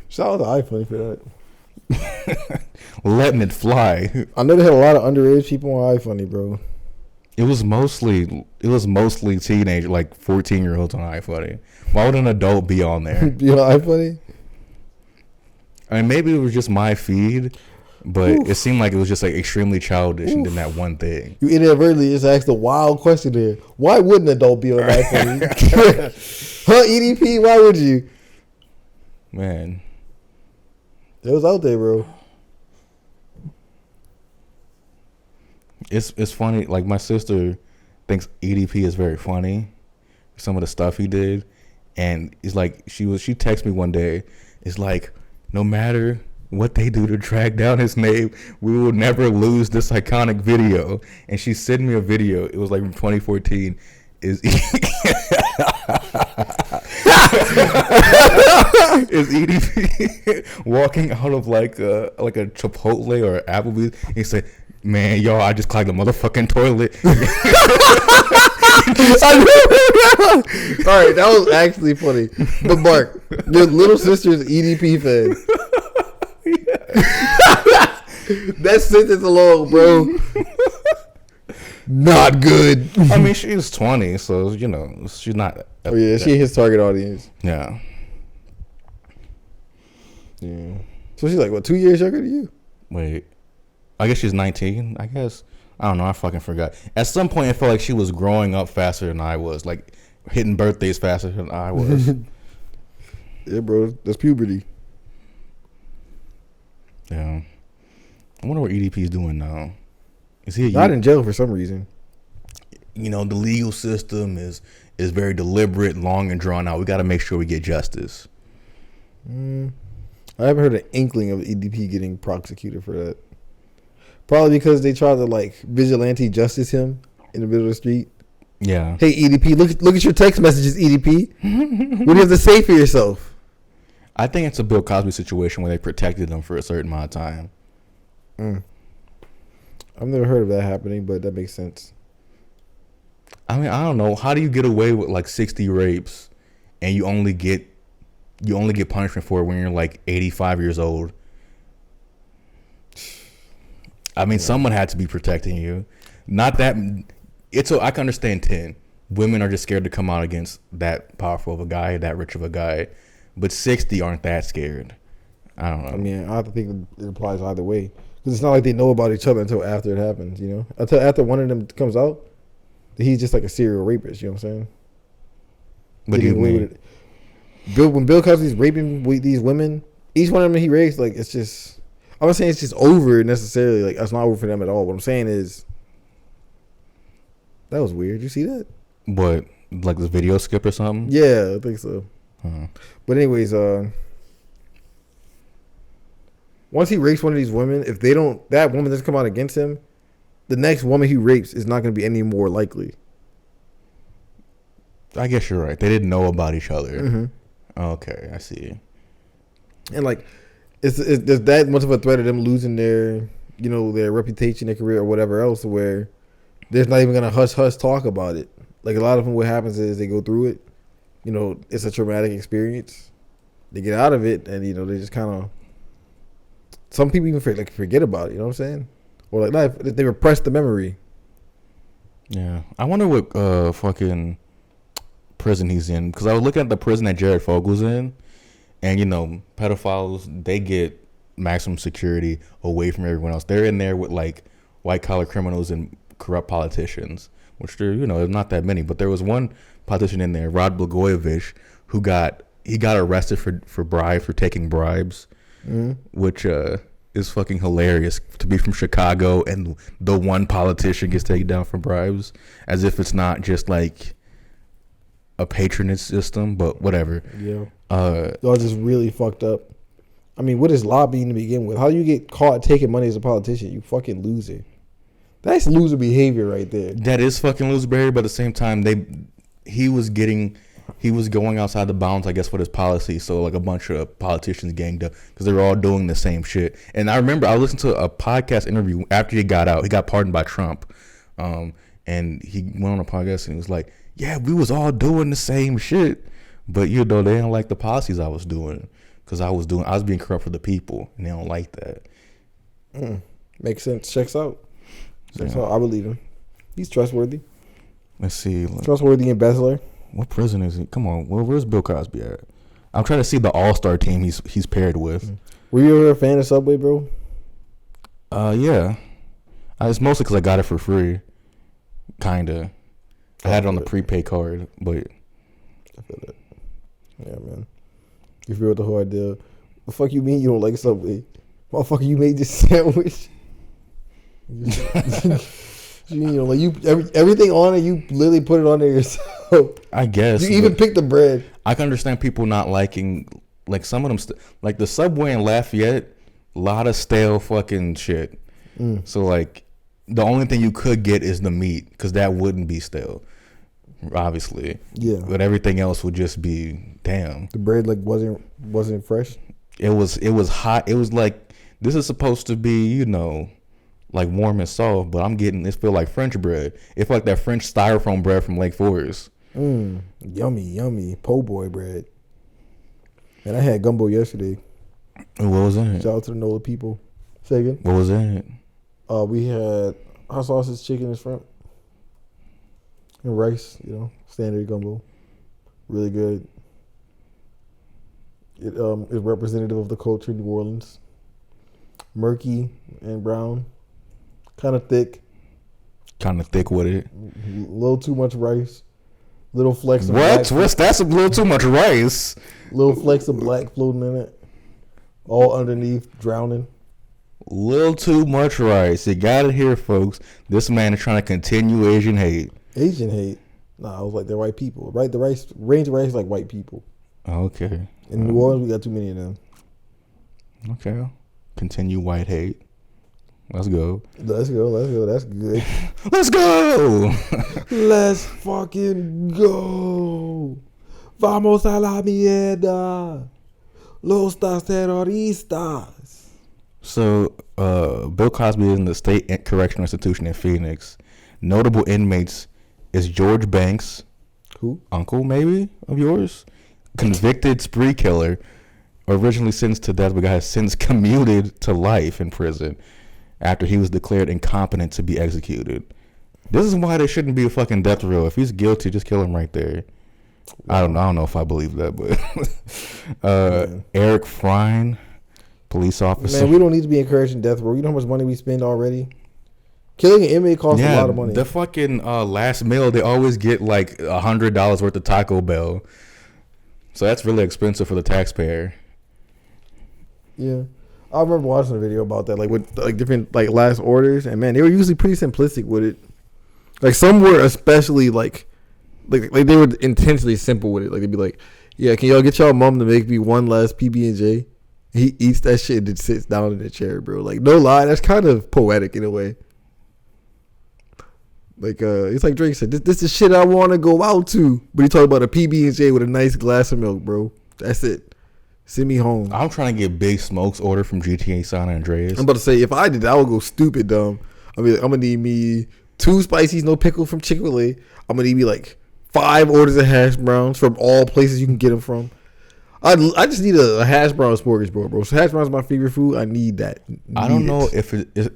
Shout out to iFunny for that. Letting it fly. I know they had a lot of underage people on iFunny, bro. It was mostly teenage, like 14-year-olds on iFunny. Why would an adult be on there? You know iFunny? I mean, maybe it was just my feed, but it seemed like it was just like extremely childish and did that one thing. You inadvertently just asked a wild question there. Why would an adult be on iFunny? Huh, EDP? Why would you? Man. It was out there, bro. It's funny. Like, my sister thinks EDP is very funny. Some of the stuff he did, and it's like she texted me one day. It's like, no matter what they do to track down his name, we will never lose this iconic video. And she sent me a video. It was like from 2014. Is EDP walking out of like a Chipotle or Applebee's? He said, "Man, y'all, I just clogged the motherfucking toilet." All right, that was actually funny. But Mark, your little sister's EDP fan. That sentence alone, bro. Not good. I mean, she's 20, so, you know, she's not. Oh yeah, she his target audience. Yeah. Yeah. So she's like, what, 2 years younger than you? Wait. I guess she's 19, I guess. I don't know. I fucking forgot. At some point, I felt like she was growing up faster than I was. Like, hitting birthdays faster than I was. Yeah, bro. That's puberty. Yeah. I wonder what EDP is doing now. Is he not in jail for some reason? You know, the legal system is very deliberate, long, and drawn out. We got to make sure we get justice. I haven't heard an inkling of EDP getting prosecuted for that. Probably because they tried to like vigilante justice him in the middle of the street. Yeah. Hey EDP, look at your text messages, EDP. What do you have to say for yourself? I think it's a Bill Cosby situation where they protected him for a certain amount of time. I've never heard of that happening, but that makes sense. I mean, I don't know. How do you get away with like 60 rapes and you only get punishment for it when you're like 85 years old? I mean, someone had to be protecting you. Not that I can understand 10. women are just scared to come out against that powerful of a guy, that rich of a guy, but 60 aren't that scared. I don't know. I mean, I have to think it applies either way because it's not like they know about each other until after it happens. You know, until after one of them comes out, he's just like a serial rapist. You know what I'm saying? What do you mean? When Bill Cosby's raping these women, each one of them he rapes, like it's just. I'm not saying it's just over necessarily. Like it's not over for them at all. What I'm saying is, that was weird. You see that? What, like this video skip or something? Yeah, I think so. But anyways, once he rapes one of these women, if that woman doesn't come out against him, the next woman he rapes is not going to be any more likely. I guess you're right. They didn't know about each other. Mm-hmm. Okay, I see. And like, it's there's that much of a threat of them losing their, their reputation, their career, or whatever else, where there's not even gonna hush talk about it. Like a lot of them, what happens is they go through it. It's a traumatic experience. They get out of it, and they just kind of. Some people even forget about it. You know what I'm saying? Or like they repress the memory. Yeah, I wonder what fucking prison he's in, because I was looking at the prison that Jared Fogel's in, and pedophiles, they get maximum security away from everyone else. They're in there with like white collar criminals and corrupt politicians, which there there's not that many, but there was one politician in there, Rod Blagojevich, who got arrested for taking bribes, which is fucking hilarious to be from Chicago and the one politician gets taken down for bribes, as if it's not just like a patronage system, but whatever. Yeah. Y'all just really fucked up. I mean, what is lobbying to begin with? How do you get caught taking money as a politician? You fucking loser. That's loser behavior right there. That is fucking loser behavior, but at the same time, he was going outside the bounds, I guess, with his policy. So like a bunch of politicians ganged up because they were all doing the same shit. And I remember I listened to a podcast interview after he got out. He got pardoned by Trump, and he went on a podcast and he was like, "Yeah, we was all doing the same shit, but they didn't like the policies I was doing because I was being corrupt for the people, and they don't like that." Makes sense. Checks out. I believe him. He's trustworthy. Let's see. Trustworthy embezzler. What prison is he? Come on. Where's Bill Cosby at? I'm trying to see the all-star team he's paired with. Were you ever a fan of Subway, bro? Yeah. It's mostly because I got it for free. Kinda. I had it on the prepaid card, but. I feel that. Yeah, man. You feel the whole idea. The fuck you mean you don't like Subway? Motherfucker, you made this sandwich. Everything on it, you literally put it on there yourself. I guess. You even picked the bread. I can understand people not liking, like some of them, like the Subway in Lafayette, a lot of stale fucking shit. So like, the only thing you could get is the meat, because that wouldn't be stale, obviously. Yeah. But everything else would just be, damn. The bread like wasn't fresh. It was hot. It was like, this is supposed to be, like warm and soft, but I'm getting this feel like French bread. It feel like that French styrofoam bread from Lake Forest. Yummy po' boy bread. And I had gumbo yesterday. What was that? Shout out to the NOLA people. Say again. What was that? We had hot sausage, chicken, and shrimp, and rice. Standard gumbo. Really good. It is representative of the culture in New Orleans. Murky and brown. Kind of thick. Kind of thick with it. A little too much rice. Little flecks of That's a little too much rice. Little flecks of black floating in it. All underneath, drowning. Little too much rice. You got it here, folks. This man is trying to continue Asian hate. Asian hate? Nah, I was like, they're white people. Right? The range of rice is like white people. Okay. In New Orleans, we got too many of them. Okay. Continue white hate. Let's go. That's good. Let's go. Let's fucking go. Vamos a la mierda. Los terroristas. So, Bill Cosby is in the state correctional institution in Phoenix. Notable inmates is George Banks. Who? Uncle, maybe, of yours? Convicted spree killer. Originally sentenced to death, but has since commuted to life in prison after he was declared incompetent to be executed. This is why there shouldn't be a fucking death row. If he's guilty, just kill him right there. I don't know if I believe that, but Eric Frine, police officer. Man, we don't need to be encouraging death row. You know how much money we spend already? Killing an inmate costs a lot of money. The fucking last meal, they always get like $100 worth of Taco Bell. So that's really expensive for the taxpayer. Yeah. I remember watching a video about that, like with like different like last orders, and man, they were usually pretty simplistic with it. Like some were especially like they were intentionally simple with it. Like they'd be like, "Yeah, can y'all get y'all mom to make me one last PB&J?" He eats that shit and then sits down in the chair, bro. Like no lie, that's kind of poetic in a way. Like it's like Drake said, this is shit I want to go out to, but he talking about a PB&J with a nice glass of milk, bro. That's it. Send me home. I'm trying to get Big Smoke's order from GTA San Andreas. I'm about to say, if I did that, I would go stupid dumb. I mean, I'm gonna need me 2 spices, no pickle from Chick-fil-A. I'm gonna need me like 5 orders of hash browns from all places you can get them from. I just need a hash brown smorgasbord, bro. So hash browns is my favorite food. I need that. I don't know if it's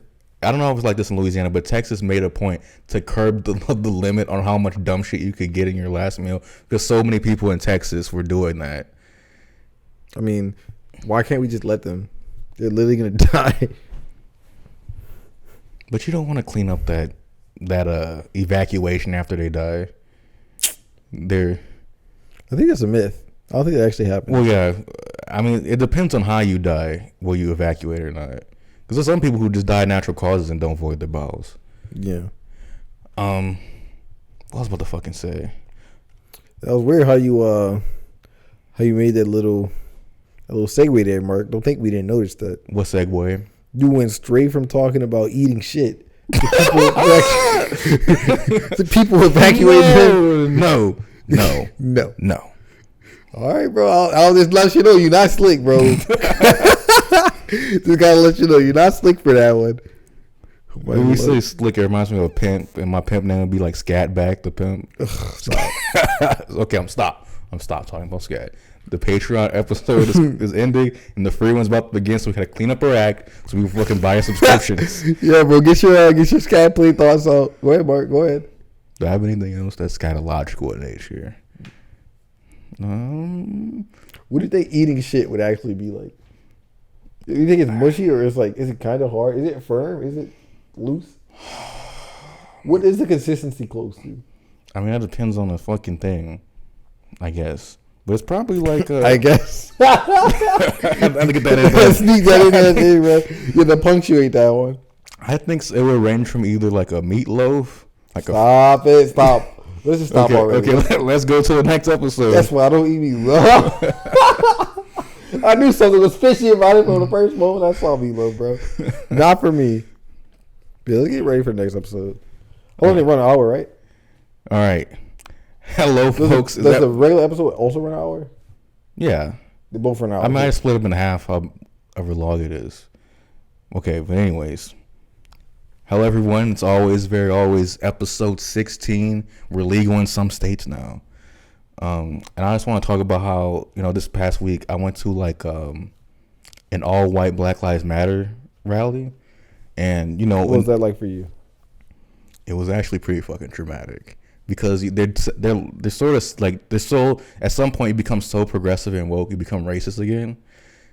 like this in Louisiana, but Texas made a point to curb the limit on how much dumb shit you could get in your last meal because so many people in Texas were doing that. I mean, why can't we just let them? They're literally gonna die. But you don't want to clean up that evacuation after they die. I think that's a myth. I don't think that actually happened. Well, yeah. I mean, it depends on how you die, will you evacuate or not. Because there's some people who just die of natural causes and don't void their bowels. Yeah. What was I about to fucking say? That was weird how you made that little segue there, Mark. Don't think we didn't notice that. What segue? You went straight from talking about eating shit to people evacuating. No. All right, bro. I'll just let you know you're not slick, bro. Just gotta let you know you're not slick for that one. When we say slick, it reminds me of a pimp, and my pimp name would be like Scatback the pimp. Stop. Okay, I'm stop talking about Scat. The Patreon episode is ending, and the free one's about to begin. So we gotta clean up our act, so we fucking buy subscriptions. Yeah, bro. Get your Scat play thoughts out. Go ahead, Mark. Go ahead. Do I have anything else that's kind of logical in nature? What do you think eating shit would actually be like? Do you think it's mushy or is it kind of hard? Is it firm? Is it loose? What is the consistency close to? I mean, that depends on the fucking thing, I guess. But it's probably like I guess. I have to get that in there. Sneak that in there, bro. You have to punctuate that one. I think it would range from either like a meatloaf. Stop. Let's just stop already. Okay, let's go to the next episode. That's why I don't eat meatloaf. I knew something was fishy about it from the first moment I saw meatloaf, bro. Not for me. Yeah, let's get ready for the next episode. I only run an hour, right? All right. Hello, folks. Does the regular episode also run an hour? Yeah. They both run an hour. I might split them in half however long it is. Okay, but anyways. Hello, everyone. It's always episode 16. We're legal in some states now. And I just want to talk about how, this past week I went to like an all-white Black Lives Matter rally. And, what was that like for you? It was actually pretty fucking traumatic. Because they're sort of like, they're so, at some point you become so progressive and woke, you become racist again.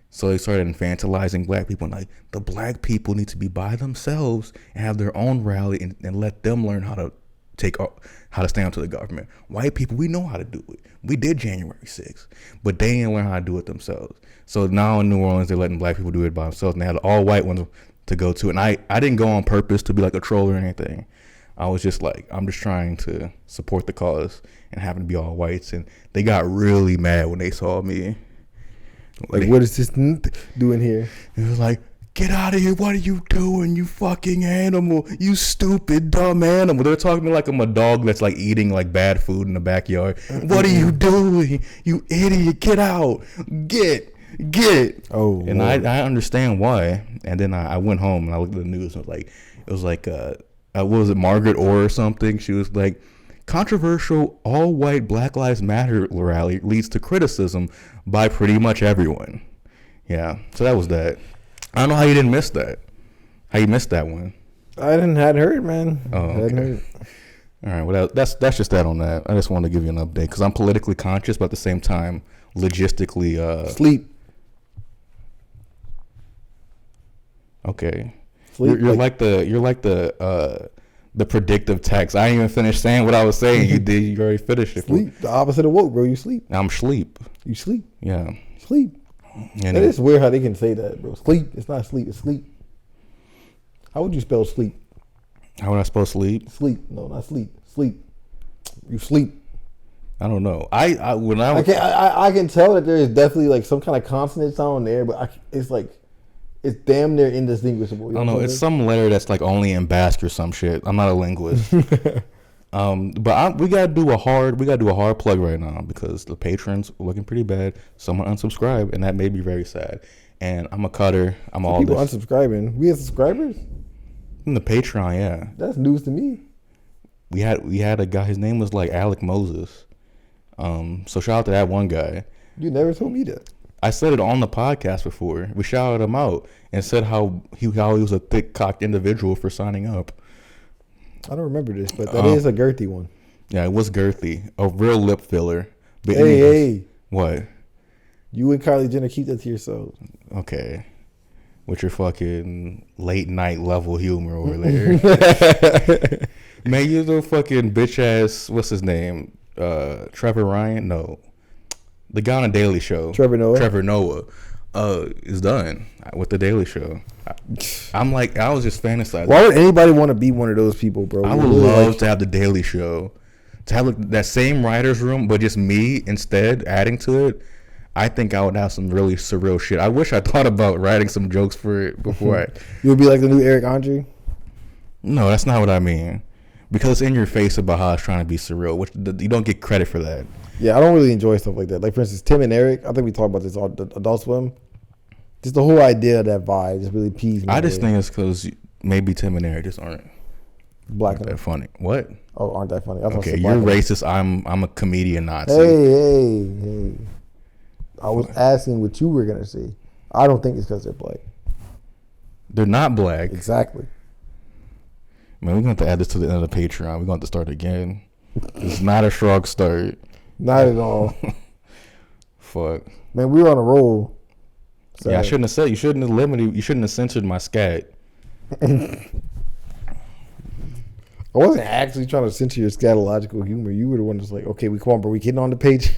So they started infantilizing black people and like, the black people need to be by themselves and have their own rally and let them learn how to stand up to the government. White people, we know how to do it. We did January 6th, but they didn't learn how to do it themselves. So now in New Orleans, they're letting black people do it by themselves, and they had all white ones to go to. And I didn't go on purpose to be like a troll or anything. I was just like, I'm just trying to support the cause and happen to be all whites. And they got really mad when they saw me. Like, what is this doing here? It was like, get out of here. What are you doing, you fucking animal? You stupid, dumb animal. They're talking to me like I'm a dog that's like eating like bad food in the backyard. What are you doing? You idiot. Get out. Get. Oh. And I understand why. And then I went home and I looked at the news and it was like, what was it, Margaret Orr or something? She was like, controversial all-white Black Lives Matter rally leads to criticism by pretty much everyone. Yeah, so that was that. I don't know how you didn't miss that. How you missed that one? hadn't heard, man. Oh, I hadn't okay. heard. All right. Well, that's just that on that. I just wanted to give you an update because I'm politically conscious, but at the same time, logistically. Sleep. Okay. Sleep. You're like the predictive text. I didn't even finish saying what I was saying. You did. You already finished it. Sleep. The opposite of woke, bro. You sleep. I'm sleep. You sleep. Yeah. Sleep. And It is weird how they can say that, bro. Sleep. It's not sleep. It's sleep. How would you spell sleep? how would I supposed to sleep? Sleep. No, not sleep. Sleep. You sleep. I don't know. I when I I was can I can tell that there is definitely like some kind of consonant sound there, but it's like it's damn near indistinguishable. I don't know. It's some letter that's like only in Basque or some shit. I'm not a linguist. But we gotta do a hard plug right now because the patrons are looking pretty bad. Someone unsubscribed, and that made me very sad. And I'm a cutter. I'm all people this. unsubscribing. We have subscribers. In the Patreon, yeah. That's news to me. We had a guy. His name was like Alec Moses. So shout out to that one guy. You never told me that. I said it on the podcast before. We shouted him out and said how he was a thick cocked individual for signing up. I don't remember this, but that is a girthy one. Yeah, it was girthy, a real lip filler. But Hey, hey, what? you and Kylie Jenner keep that to yourself. Okay, with your fucking late night level humor over there. Man, you the fucking bitch ass. What's his name? Trevor Ryan? No, the guy on the Daily Show. Trevor Noah. Is done with the Daily Show. I'm like, I was just fantasizing. Why would anybody want to be one of those people, bro? I would love to have the Daily Show, to have that same writer's room, but just me instead adding to it. I think I would have some really surreal shit. I wish I thought about writing some jokes for it before I. You would be like the new Eric Andre. No, that's not what I mean. Because it's in your face about how it's trying to be surreal, which you don't get credit for that. Yeah, I don't really enjoy stuff like that. Like, for instance, Tim and Eric. I think we talked about this on Adult Swim. Just the whole idea of that vibe just really pees me. I just think it's because maybe Tim and Eric just aren't black that enough. funny. What? Oh, aren't that funny? I was Okay, gonna say you're black racist. I'm a comedian Nazi. Hey. I was asking what you were gonna say. I don't think it's because they're black. They're not black. Exactly. Man, we're going to have to add this to the end of the Patreon. We're going to have to start again. It's not a strong start. Not at all. Fuck. Man, we were on a roll. Yeah, I shouldn't have said. You shouldn't have limited. You shouldn't have censored my scat. I wasn't actually trying to censor your scatological humor. You were the one that's like, okay, come on, bro, we getting on the page.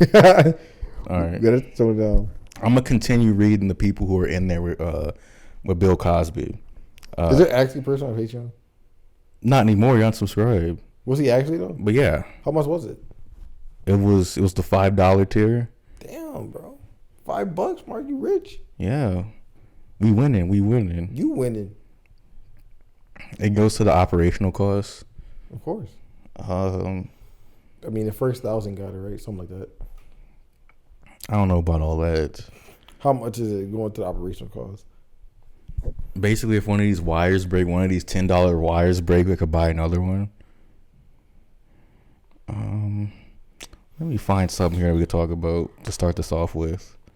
All right. Gotta slow it down. I'm gonna continue reading the people who are in there with Bill Cosby. Is there actually a person on Patreon? Not anymore. You're unsubscribed. Was he actually though? But yeah, How much was it? it was the $5 tier. Damn, bro. $5, Mark. You rich. Yeah, we winning. You winning. It goes to the operational costs. Of course. I I mean, the first 1,000 got it, right? Something like that. don't know about all that. How much is it going to the operational cost? Basically, if one of these wires break, one of these $10 wires break, we could buy another one. Let me find something here we could talk about to start this off with.